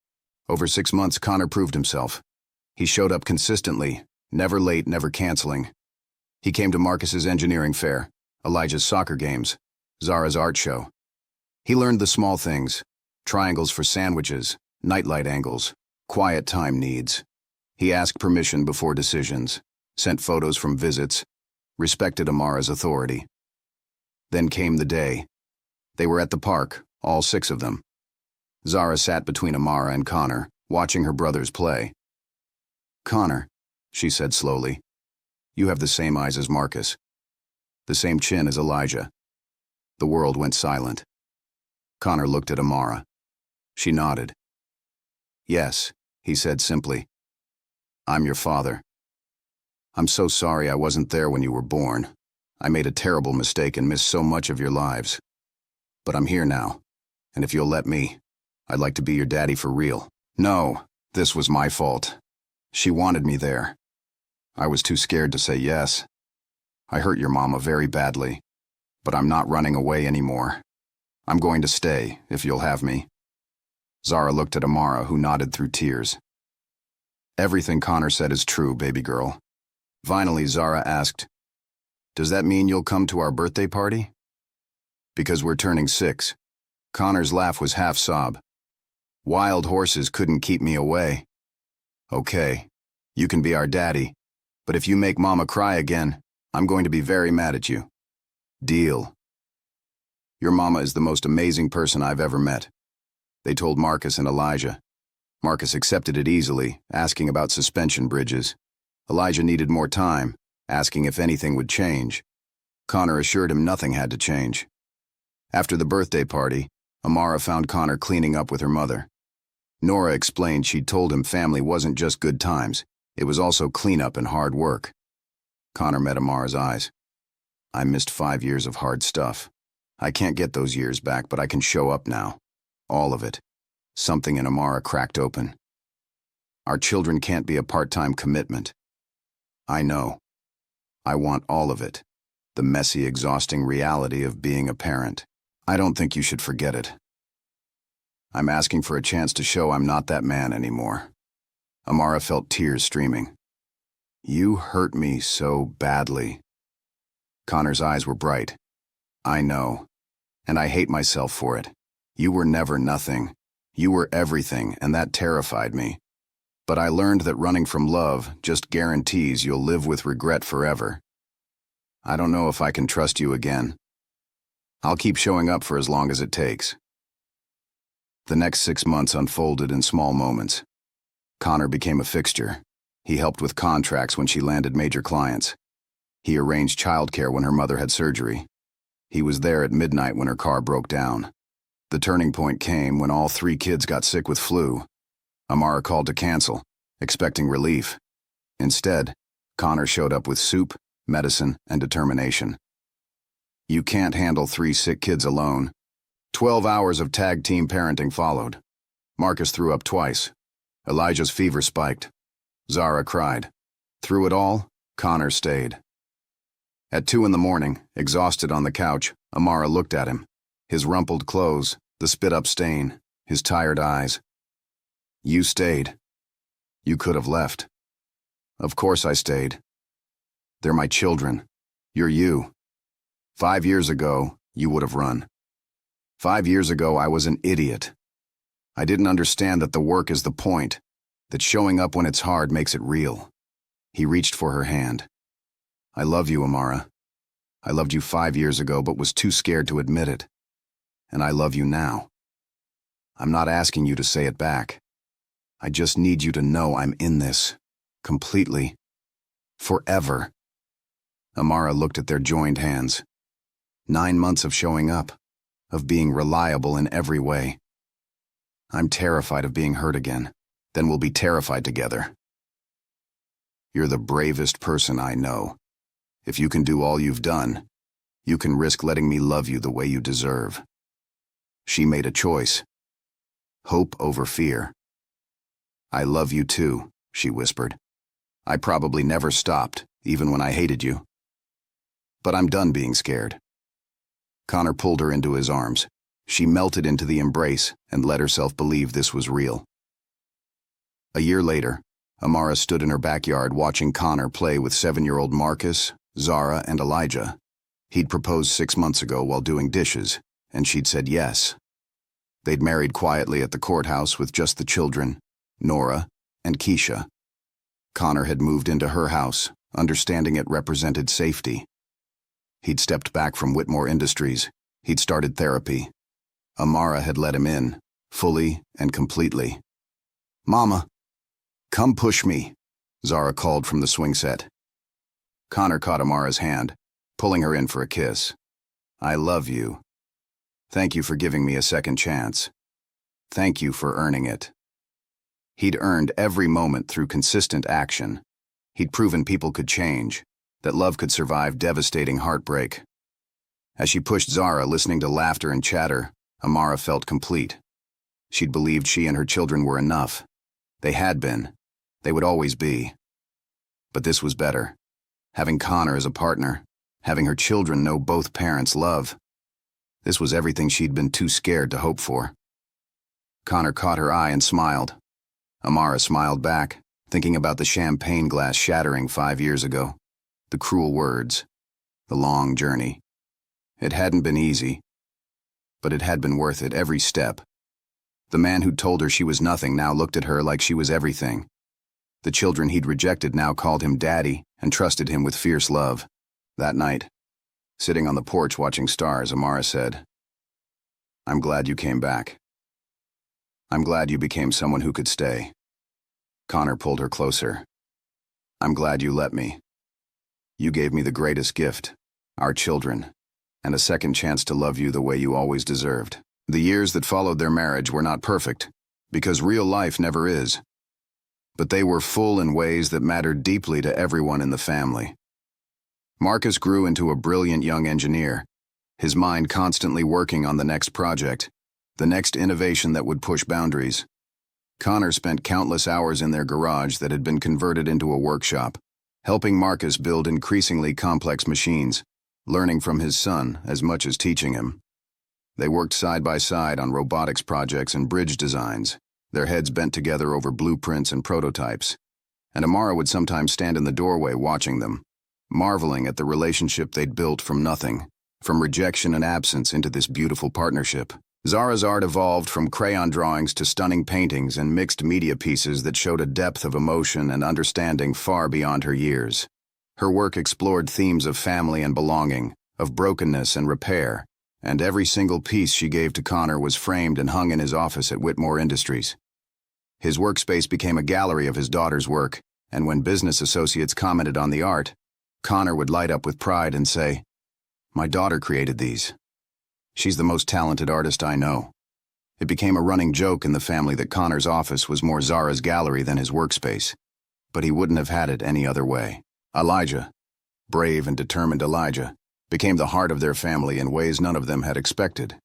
Over 6 months, Connor proved himself. He showed up consistently, never late, never canceling. He came to Marcus's engineering fair, Elijah's soccer games, Zara's art show. He learned the small things: triangles for sandwiches, nightlight angles, quiet time needs. He asked permission before decisions, sent photos from visits, respected Amara's authority. Then came the day. They were at the park, all 6 of them. Zara sat between Amara and Connor, watching her brothers play. "Connor," she said slowly, "you have the same eyes as Marcus, the same chin as Elijah." The world went silent. Connor looked at Amara. She nodded. "Yes," he said simply. "I'm your father. I'm so sorry I wasn't there when you were born. I made a terrible mistake and missed so much of your lives. But I'm here now, and if you'll let me, I'd like to be your daddy for real." "No, this was my fault. She wanted me there. I was too scared to say yes. I hurt your mama very badly, but I'm not running away anymore. I'm going to stay, if you'll have me. Zara looked at Amara, who nodded through tears. Everything Connor said is true, baby girl. Finally, Zara asked, "Does that mean you'll come to our birthday party?" "Because we're turning 6. Connor's laugh was half sob. "Wild horses couldn't keep me away." "Okay, you can be our daddy, but if you make Mama cry again, I'm going to be very mad at you." "Deal." "Your mama is the most amazing person I've ever met," they told Marcus and Elijah. Marcus accepted it easily, asking about suspension bridges. Elijah needed more time, asking if anything would change. Connor assured him nothing had to change. After the birthday party, Amara found Connor cleaning up with her mother. Nora explained she'd told him family wasn't just good times, it was also cleanup and hard work. Connor met Amara's eyes. "I missed 5 years of hard stuff. I can't get those years back, but I can show up now. All of it." Something in Amara cracked open. "Our children can't be a part-time commitment." "I know. I want all of it. The messy, exhausting reality of being a parent. I don't think you should forget it. I'm asking for a chance to show I'm not that man anymore." Amara felt tears streaming. "You hurt me so badly." Connor's eyes were bright. "I know, and I hate myself for it. You were never nothing. You were everything, and that terrified me. But I learned that running from love just guarantees you'll live with regret forever. I don't know if I can trust you again. I'll keep showing up for as long as it takes." The next 6 months unfolded in small moments. Connor became a fixture. He helped with contracts when she landed major clients. He arranged childcare when her mother had surgery. He was there at midnight when her car broke down. The turning point came when all 3 kids got sick with flu. Amara called to cancel, expecting relief. Instead, Connor showed up with soup, medicine, and determination. "You can't handle 3 sick kids alone." 12 hours of tag-team parenting followed. Marcus threw up twice. Elijah's fever spiked. Zara cried. Through it all, Connor stayed. At 2 in the morning, exhausted on the couch, Amara looked at him. His rumpled clothes, the spit-up stain, his tired eyes. "You stayed. You could have left." "Of course I stayed. They're my children. You're you. 5 years ago, you would have run. 5 years ago, I was an idiot. I didn't understand that the work is the point, that showing up when it's hard makes it real." He reached for her hand. "I love you, Amara. I loved you 5 years ago but was too scared to admit it. And I love you now. I'm not asking you to say it back. I just need you to know I'm in this. Completely. Forever." Amara looked at their joined hands. 9 months of showing up, of being reliable in every way. "I'm terrified of being hurt again. Then we'll be terrified together." "You're the bravest person I know. If you can do all you've done, you can risk letting me love you the way you deserve." She made a choice. Hope over fear. "I love you too," she whispered. "I probably never stopped, even when I hated you. But I'm done being scared." Connor pulled her into his arms. She melted into the embrace and let herself believe this was real. A year later, Amara stood in her backyard watching Connor play with 7-year-old Marcus, Zara, and Elijah. He'd proposed 6 months ago while doing dishes, and she'd said yes. They'd married quietly at the courthouse with just the children, Nora and Keisha. Connor had moved into her house, understanding it represented safety. He'd stepped back from Whitmore Industries. He'd started therapy. Amara had let him in, fully and completely. "Mama, come push me," Zara called from the swing set. Connor caught Amara's hand, pulling her in for a kiss. "I love you. Thank you for giving me a second chance. Thank you for earning it." He'd earned every moment through consistent action. He'd proven people could change, that love could survive devastating heartbreak. As she pushed Zara, listening to laughter and chatter, Amara felt complete. She'd believed she and her children were enough. They had been. They would always be. But this was better. Having Connor as a partner, having her children know both parents' love. This was everything she'd been too scared to hope for. Connor caught her eye and smiled. Amara smiled back, thinking about the champagne glass shattering 5 years ago. The cruel words. The long journey. It hadn't been easy, but it had been worth it every step. The man who'd told her she was nothing now looked at her like she was everything. The children he'd rejected now called him Daddy and trusted him with fierce love. That night, sitting on the porch watching stars, Amara said, "I'm glad you came back. I'm glad you became someone who could stay." Connor pulled her closer. "I'm glad you let me. You gave me the greatest gift, our children, and a second chance to love you the way you always deserved." The years that followed their marriage were not perfect, because real life never is. But they were full in ways that mattered deeply to everyone in the family. Marcus grew into a brilliant young engineer, his mind constantly working on the next project, the next innovation that would push boundaries. Connor spent countless hours in their garage that had been converted into a workshop, helping Marcus build increasingly complex machines, learning from his son as much as teaching him. They worked side by side on robotics projects and bridge designs, their heads bent together over blueprints and prototypes. And Amara would sometimes stand in the doorway watching them, marveling at the relationship they'd built from nothing, from rejection and absence into this beautiful partnership. Zara's art evolved from crayon drawings to stunning paintings and mixed media pieces that showed a depth of emotion and understanding far beyond her years. Her work explored themes of family and belonging, of brokenness and repair, and every single piece she gave to Connor was framed and hung in his office at Whitmore Industries. His workspace became a gallery of his daughter's work, and when business associates commented on the art, Connor would light up with pride and say, "My daughter created these. She's the most talented artist I know." It became a running joke in the family that Connor's office was more Zara's gallery than his workspace, but he wouldn't have had it any other way. Elijah, brave and determined Elijah, became the heart of their family in ways none of them had expected.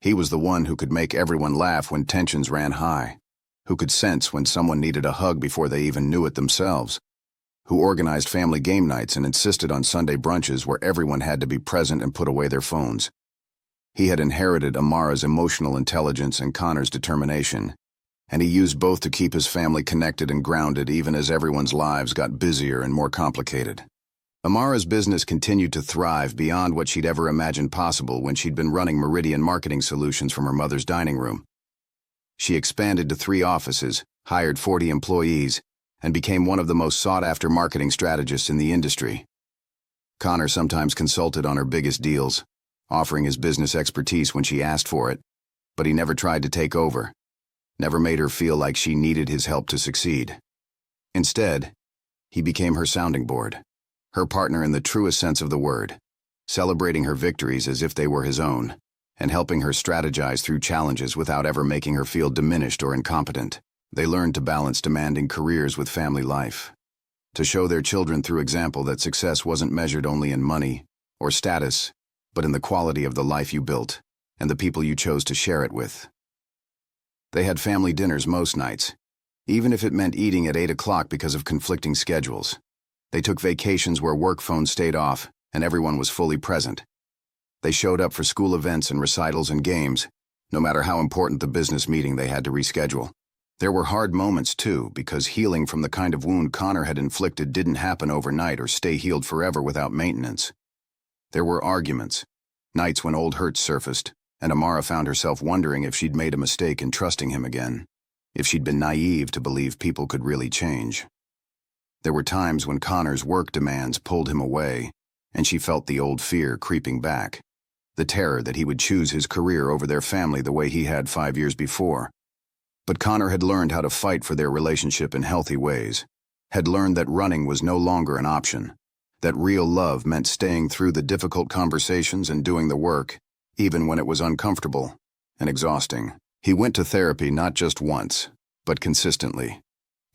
He was the one who could make everyone laugh when tensions ran high, who could sense when someone needed a hug before they even knew it themselves, who organized family game nights and insisted on Sunday brunches where everyone had to be present and put away their phones. He had inherited Amara's emotional intelligence and Connor's determination, and he used both to keep his family connected and grounded even as everyone's lives got busier and more complicated. Amara's business continued to thrive beyond what she'd ever imagined possible when she'd been running Meridian Marketing Solutions from her mother's dining room. She expanded to 3 offices, hired 40 employees, and became one of the most sought-after marketing strategists in the industry. Connor sometimes consulted on her biggest deals, offering his business expertise when she asked for it, but he never tried to take over, never made her feel like she needed his help to succeed. Instead, he became her sounding board, her partner in the truest sense of the word, celebrating her victories as if they were his own, and helping her strategize through challenges without ever making her feel diminished or incompetent. They learned to balance demanding careers with family life, to show their children through example that success wasn't measured only in money or status, but in the quality of the life you built and the people you chose to share it with. They had family dinners most nights, even if it meant eating at 8 o'clock because of conflicting schedules. They took vacations where work phones stayed off and everyone was fully present. They showed up for school events and recitals and games, no matter how important the business meeting they had to reschedule. There were hard moments too, because healing from the kind of wound Connor had inflicted didn't happen overnight or stay healed forever without maintenance. There were arguments, nights when old hurts surfaced, and Amara found herself wondering if she'd made a mistake in trusting him again, if she'd been naive to believe people could really change. There were times when Connor's work demands pulled him away, and she felt the old fear creeping back, the terror that he would choose his career over their family the way he had 5 years before. But Connor had learned how to fight for their relationship in healthy ways, had learned that running was no longer an option, that real love meant staying through the difficult conversations and doing the work, even when it was uncomfortable and exhausting. He went to therapy not just once, but consistently,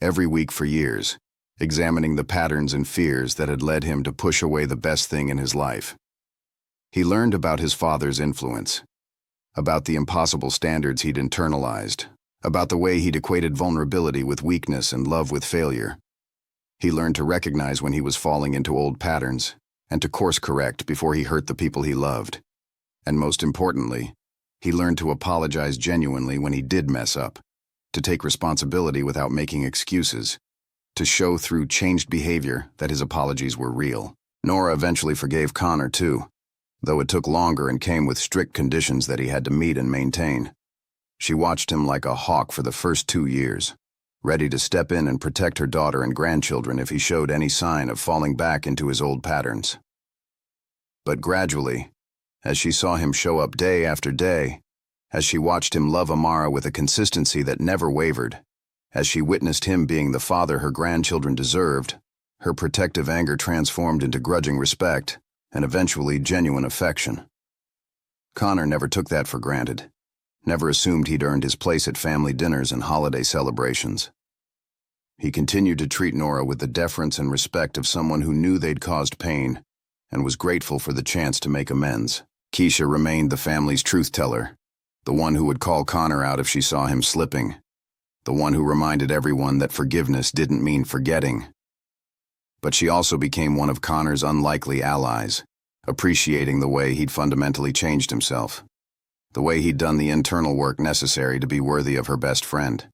every week for years, examining the patterns and fears that had led him to push away the best thing in his life. He learned about his father's influence, about the impossible standards he'd internalized, about the way he'd equated vulnerability with weakness and love with failure. He learned to recognize when he was falling into old patterns and to course correct before he hurt the people he loved. And most importantly, he learned to apologize genuinely when he did mess up, to take responsibility without making excuses, to show through changed behavior that his apologies were real. Nora eventually forgave Connor too, though it took longer and came with strict conditions that he had to meet and maintain. She watched him like a hawk for the first 2 years, ready to step in and protect her daughter and grandchildren if he showed any sign of falling back into his old patterns. But gradually, as she saw him show up day after day, as she watched him love Amara with a consistency that never wavered, as she witnessed him being the father her grandchildren deserved, her protective anger transformed into grudging respect and eventually genuine affection. Connor never took that for granted, never assumed he'd earned his place at family dinners and holiday celebrations. He continued to treat Nora with the deference and respect of someone who knew they'd caused pain and was grateful for the chance to make amends. Keisha remained the family's truth-teller, the one who would call Connor out if she saw him slipping, the one who reminded everyone that forgiveness didn't mean forgetting. But she also became one of Connor's unlikely allies, appreciating the way he'd fundamentally changed himself, the way he'd done the internal work necessary to be worthy of her best friend.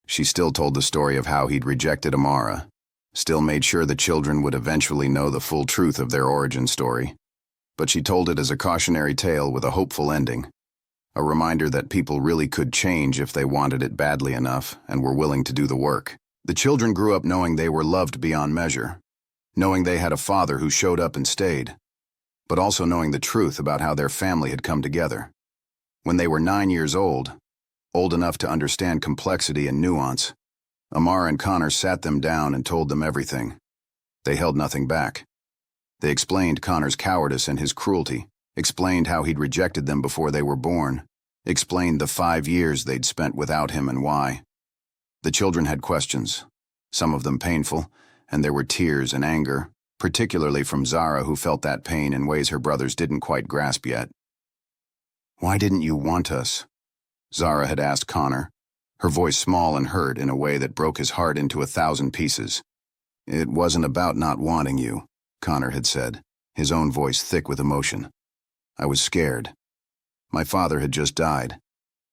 She still told the story of how he'd rejected Amara, still made sure the children would eventually know the full truth of their origin story, but she told it as a cautionary tale with a hopeful ending, a reminder that people really could change if they wanted it badly enough and were willing to do the work. The children grew up knowing they were loved beyond measure, knowing they had a father who showed up and stayed, but also knowing the truth about how their family had come together. When they were 9 years old enough to understand complexity and nuance, Amara and Connor sat them down and told them everything. They held nothing back. They explained Connor's cowardice and his cruelty, explained how he'd rejected them before they were born, explained the 5 years they'd spent without him and why. The children had questions, some of them painful, and there were tears and anger, particularly from Zara, who felt that pain in ways her brothers didn't quite grasp yet. "Why didn't you want us?" Zara had asked Connor, her voice small and hurt in a way that broke his heart into 1,000 pieces. "It wasn't about not wanting you," Connor had said, his own voice thick with emotion. "I was scared. My father had just died,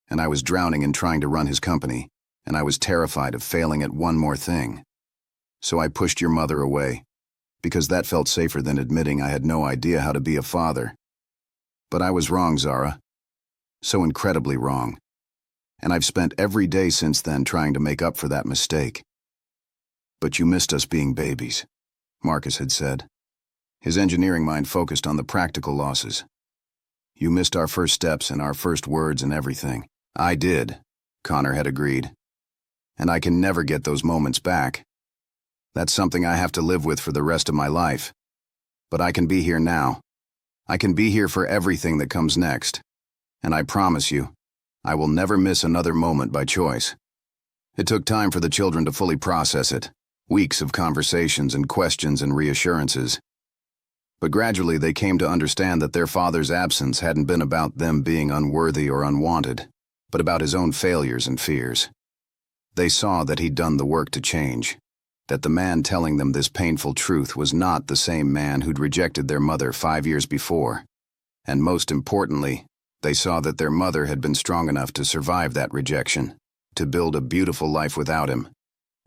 and I was drowning in trying to run his company, and I was terrified of failing at one more thing. So I pushed your mother away, because that felt safer than admitting I had no idea how to be a father. But I was wrong, Zara. So incredibly wrong. And I've spent every day since then trying to make up for that mistake." "But you missed us being babies," Marcus had said. His engineering mind focused on the practical losses. "You missed our first steps and our first words and everything." "I did," Connor had agreed. "And I can never get those moments back. That's something I have to live with for the rest of my life. But I can be here now. I can be here for everything that comes next. And I promise you, I will never miss another moment by choice." It took time for the children to fully process it, weeks of conversations and questions and reassurances. But gradually they came to understand that their father's absence hadn't been about them being unworthy or unwanted, but about his own failures and fears. They saw that he'd done the work to change, that the man telling them this painful truth was not the same man who'd rejected their mother 5 years before. And most importantly, they saw that their mother had been strong enough to survive that rejection, to build a beautiful life without him,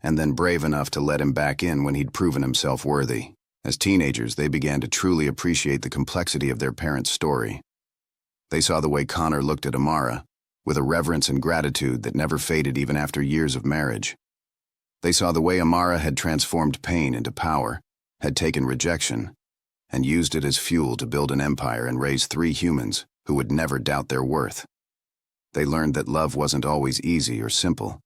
and then brave enough to let him back in when he'd proven himself worthy. As teenagers, they began to truly appreciate the complexity of their parents' story. They saw the way Connor looked at Amara, with a reverence and gratitude that never faded even after years of marriage. They saw the way Amara had transformed pain into power, had taken rejection, and used it as fuel to build an empire and raise 3 humans who would never doubt their worth. They learned that love wasn't always easy or simple,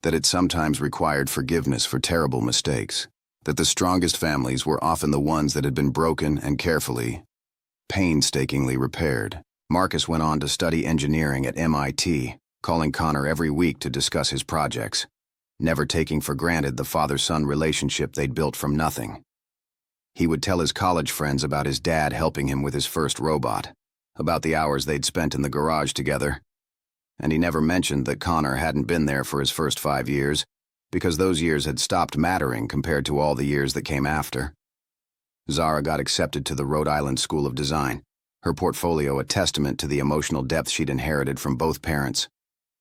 that it sometimes required forgiveness for terrible mistakes, that the strongest families were often the ones that had been broken and carefully, painstakingly repaired. Marcus went on to study engineering at MIT, calling Connor every week to discuss his projects, never taking for granted the father-son relationship they'd built from nothing. He would tell his college friends about his dad helping him with his first robot, about the hours they'd spent in the garage together. And he never mentioned that Connor hadn't been there for his first 5 years, because those years had stopped mattering compared to all the years that came after. Zara got accepted to the Rhode Island School of Design, her portfolio a testament to the emotional depth she'd inherited from both parents,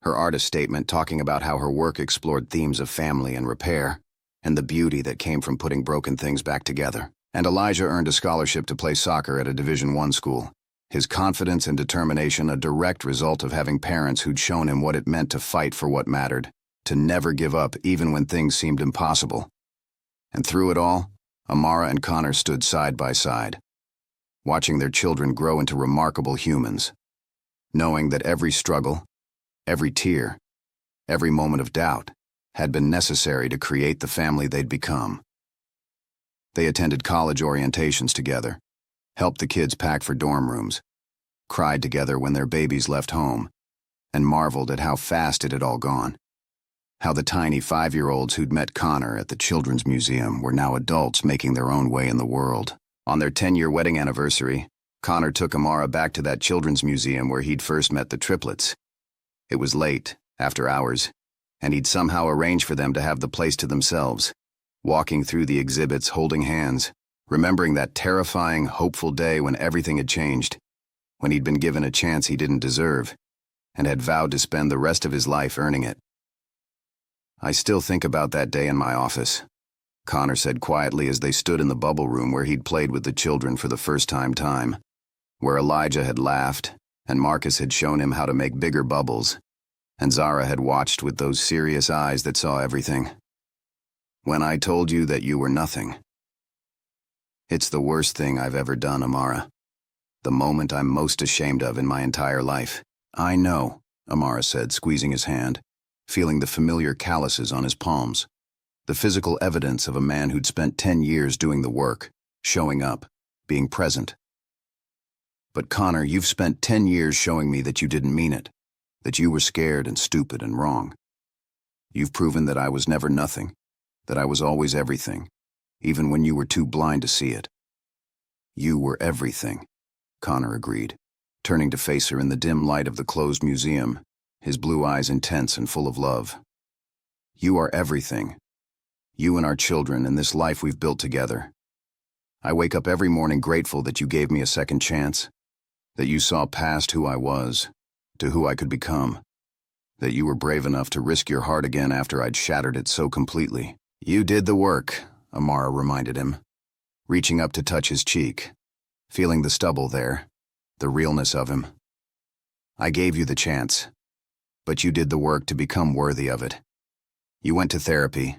her artist statement talking about how her work explored themes of family and repair, and the beauty that came from putting broken things back together. And Elijah earned a scholarship to play soccer at a Division I school, his confidence and determination a direct result of having parents who'd shown him what it meant to fight for what mattered, to never give up even when things seemed impossible. And through it all, Amara and Connor stood side by side, watching their children grow into remarkable humans, knowing that every struggle, every tear, every moment of doubt had been necessary to create the family they'd become. They attended college orientations together, helped the kids pack for dorm rooms, cried together when their babies left home, and marveled at how fast it had all gone. How the tiny 5-year-olds who'd met Connor at the Children's Museum were now adults making their own way in the world. On their 10-year wedding anniversary, Connor took Amara back to that Children's Museum where he'd first met the triplets. It was late, after hours, and he'd somehow arranged for them to have the place to themselves, walking through the exhibits holding hands, remembering that terrifying, hopeful day when everything had changed, when he'd been given a chance he didn't deserve, and had vowed to spend the rest of his life earning it. "I still think about that day in my office," Connor said quietly as they stood in the bubble room where he'd played with the children for the first time, where Elijah had laughed, and Marcus had shown him how to make bigger bubbles, and Zara had watched with those serious eyes that saw everything. "When I told you that you were nothing. It's the worst thing I've ever done, Amara. The moment I'm most ashamed of in my entire life." "I know," Amara said, squeezing his hand, feeling the familiar calluses on his palms, the physical evidence of a man who'd spent 10 years doing the work, showing up, being present. "But Connor, you've spent 10 years showing me that you didn't mean it, that you were scared and stupid and wrong. You've proven that I was never nothing, that I was always everything, even when you were too blind to see it." "You were everything," Connor agreed, turning to face her in the dim light of the closed museum, his blue eyes intense and full of love. "You are everything. You and our children and this life we've built together. I wake up every morning grateful that you gave me a second chance, that you saw past who I was, to who I could become, that you were brave enough to risk your heart again after I'd shattered it so completely." "You did the work," Amara reminded him, reaching up to touch his cheek, feeling the stubble there, the realness of him. "I gave you the chance, but you did the work to become worthy of it. You went to therapy,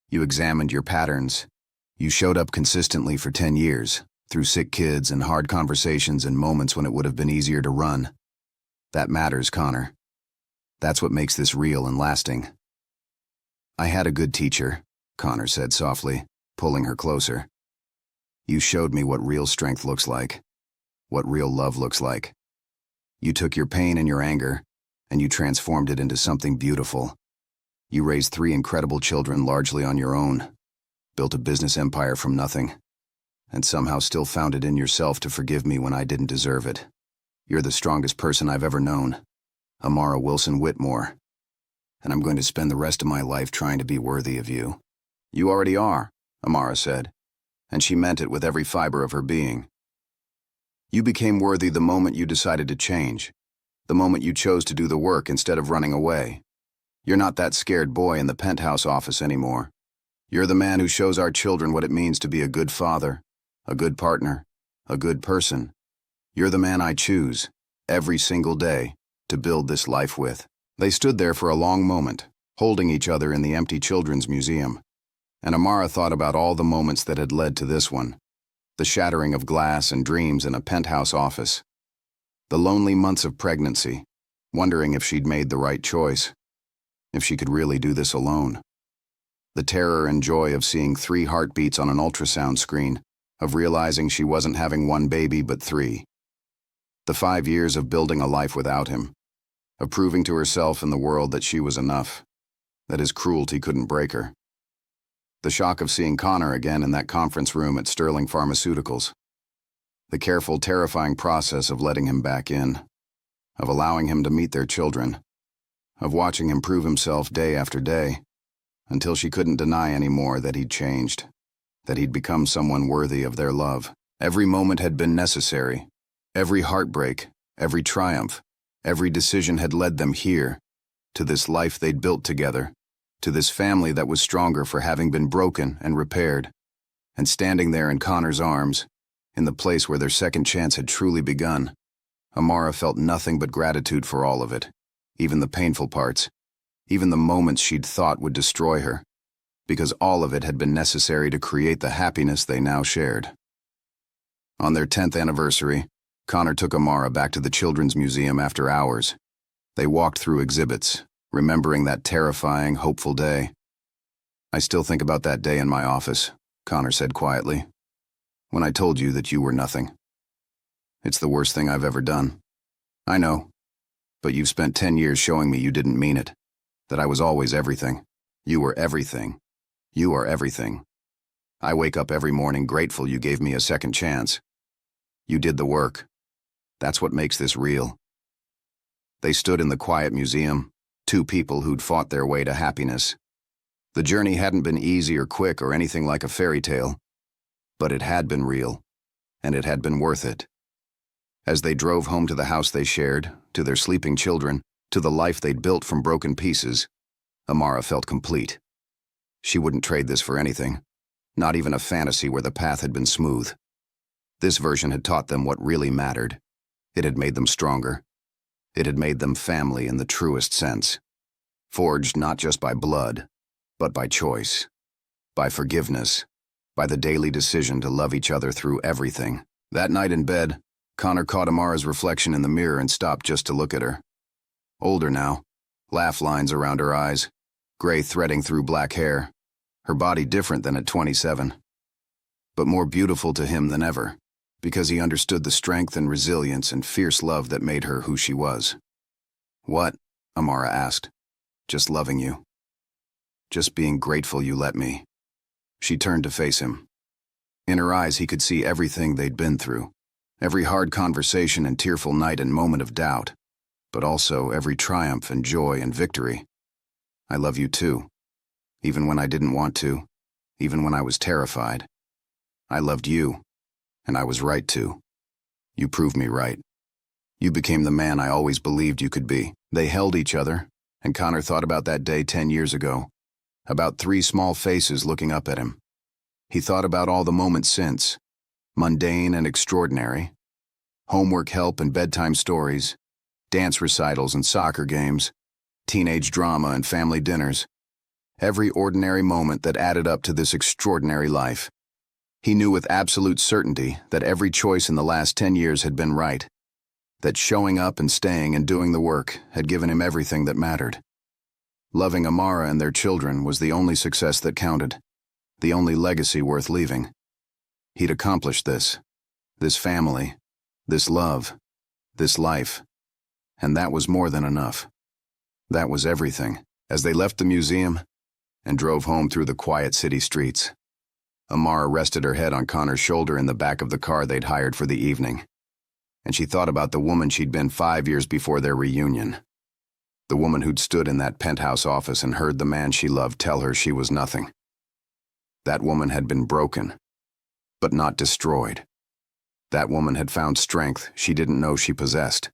you examined your patterns, you showed up consistently for 10 years, through sick kids and hard conversations and moments when it would have been easier to run. That matters, Connor. That's what makes this real and lasting." "I had a good teacher," Connor said softly, pulling her closer. "You showed me what real strength looks like, what real love looks like. You took your pain and your anger, and you transformed it into something beautiful. You raised 3 incredible children largely on your own, built a business empire from nothing, and somehow still found it in yourself to forgive me when I didn't deserve it. You're the strongest person I've ever known, Amara Wilson Whitmore, and I'm going to spend the rest of my life trying to be worthy of you." "You already are," Amara said, and she meant it with every fiber of her being. "You became worthy the moment you decided to change, the moment you chose to do the work instead of running away. You're not that scared boy in the penthouse office anymore. You're the man who shows our children what it means to be a good father, a good partner, a good person. You're the man I choose, every single day, to build this life with." They stood there for a long moment, holding each other in the empty Children's Museum, and Amara thought about all the moments that had led to this one, the shattering of glass and dreams in a penthouse office, the lonely months of pregnancy, wondering if she'd made the right choice, if she could really do this alone, the terror and joy of seeing 3 heartbeats on an ultrasound screen, of realizing she wasn't having 1 baby but 3, the 5 years of building a life without him, of proving to herself and the world that she was enough, that his cruelty couldn't break her. The shock of seeing Connor again in that conference room at Sterling Pharmaceuticals. The careful, terrifying process of letting him back in, of allowing him to meet their children, of watching him prove himself day after day, until she couldn't deny anymore that he'd changed, that he'd become someone worthy of their love. Every moment had been necessary, Every heartbreak, every triumph, every decision had led them here, to this life they'd built together, to this family that was stronger for having been broken and repaired. And standing there in Connor's arms, in the place where their second chance had truly begun, Amara felt nothing but gratitude for all of it, even the painful parts, even the moments she'd thought would destroy her, because all of it had been necessary to create the happiness they now shared. On their 10th anniversary, Connor took Amara back to the Children's Museum after hours. They walked through exhibits, remembering that terrifying, hopeful day. "I still think about that day in my office," Connor said quietly, "when I told you that you were nothing. It's the worst thing I've ever done. I know, but you've spent 10 years showing me you didn't mean it, that I was always everything. You were everything. You are everything. I wake up every morning grateful you gave me a second chance. You did the work. That's what makes this real." They stood in the quiet museum, two people who'd fought their way to happiness. The journey hadn't been easy or quick or anything like a fairy tale, but it had been real, and it had been worth it. As they drove home to the house they shared, to their sleeping children, to the life they'd built from broken pieces, Amara felt complete. She wouldn't trade this for anything, not even a fantasy where the path had been smooth. This version had taught them what really mattered. It had made them stronger. It had made them family in the truest sense, forged not just by blood, but by choice, by forgiveness, by the daily decision to love each other through everything. That night in bed, Connor caught Amara's reflection in the mirror and stopped just to look at her. Older now, laugh lines around her eyes, gray threading through black hair, her body different than at 27, but more beautiful to him than ever, because he understood the strength and resilience and fierce love that made her who she was. "What?" Amara asked. "Just loving you. Just being grateful you let me." She turned to face him. In her eyes he could see everything they'd been through, every hard conversation and tearful night and moment of doubt, but also every triumph and joy and victory. "I love you too, even when I didn't want to, even when I was terrified. I loved you, and I was right to. You proved me right. You became the man I always believed you could be." They held each other, and Connor thought about that day 10 years ago, about 3 small faces looking up at him. He thought about all the moments since, mundane and extraordinary, homework help and bedtime stories, dance recitals and soccer games, teenage drama and family dinners, every ordinary moment that added up to this extraordinary life. He knew with absolute certainty that every choice in the last 10 years had been right, that showing up and staying and doing the work had given him everything that mattered. Loving Amara and their children was the only success that counted, the only legacy worth leaving. He'd accomplished this family, this love, this life, and that was more than enough. That was everything. As they left the museum and drove home through the quiet city streets, Amara rested her head on Connor's shoulder in the back of the car they'd hired for the evening, and she thought about the woman she'd been 5 years before their reunion. The woman who'd stood in that penthouse office and heard the man she loved tell her she was nothing. That woman had been broken, but not destroyed. That woman had found strength she didn't know she possessed.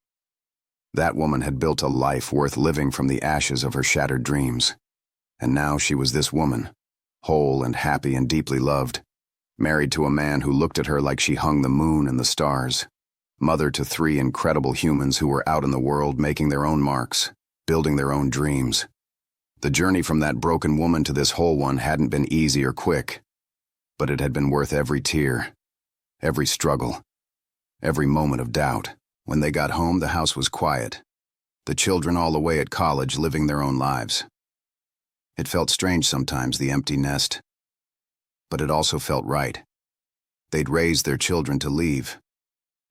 That woman had built a life worth living from the ashes of her shattered dreams. And now she was this woman, whole and happy and deeply loved, married to a man who looked at her like she hung the moon and the stars, mother to 3 incredible humans who were out in the world making their own marks, building their own dreams. The journey from that broken woman to this whole one hadn't been easy or quick, but it had been worth every tear, every struggle, every moment of doubt. When they got home, the house was quiet, the children all away at college living their own lives. It felt strange sometimes, the empty nest, but it also felt right. They'd raised their children to leave,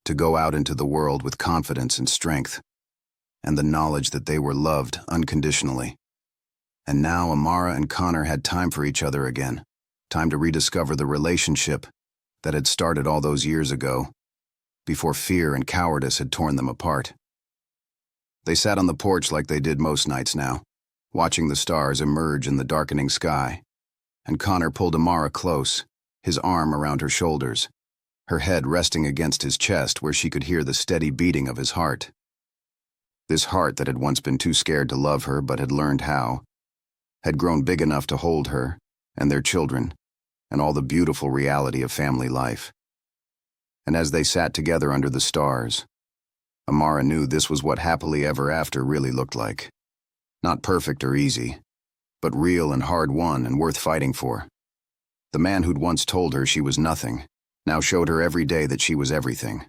to go out into the world with confidence and strength, and the knowledge that they were loved unconditionally. And now Amara and Connor had time for each other again, time to rediscover the relationship that had started all those years ago, before fear and cowardice had torn them apart. They sat on the porch like they did most nights now, watching the stars emerge in the darkening sky, and Connor pulled Amara close, his arm around her shoulders, her head resting against his chest where she could hear the steady beating of his heart. This heart that had once been too scared to love her but had learned how, had grown big enough to hold her and their children and all the beautiful reality of family life. And as they sat together under the stars, Amara knew this was what happily ever after really looked like. Not perfect or easy, but real and hard-won and worth fighting for. The man who'd once told her she was nothing now showed her every day that she was everything.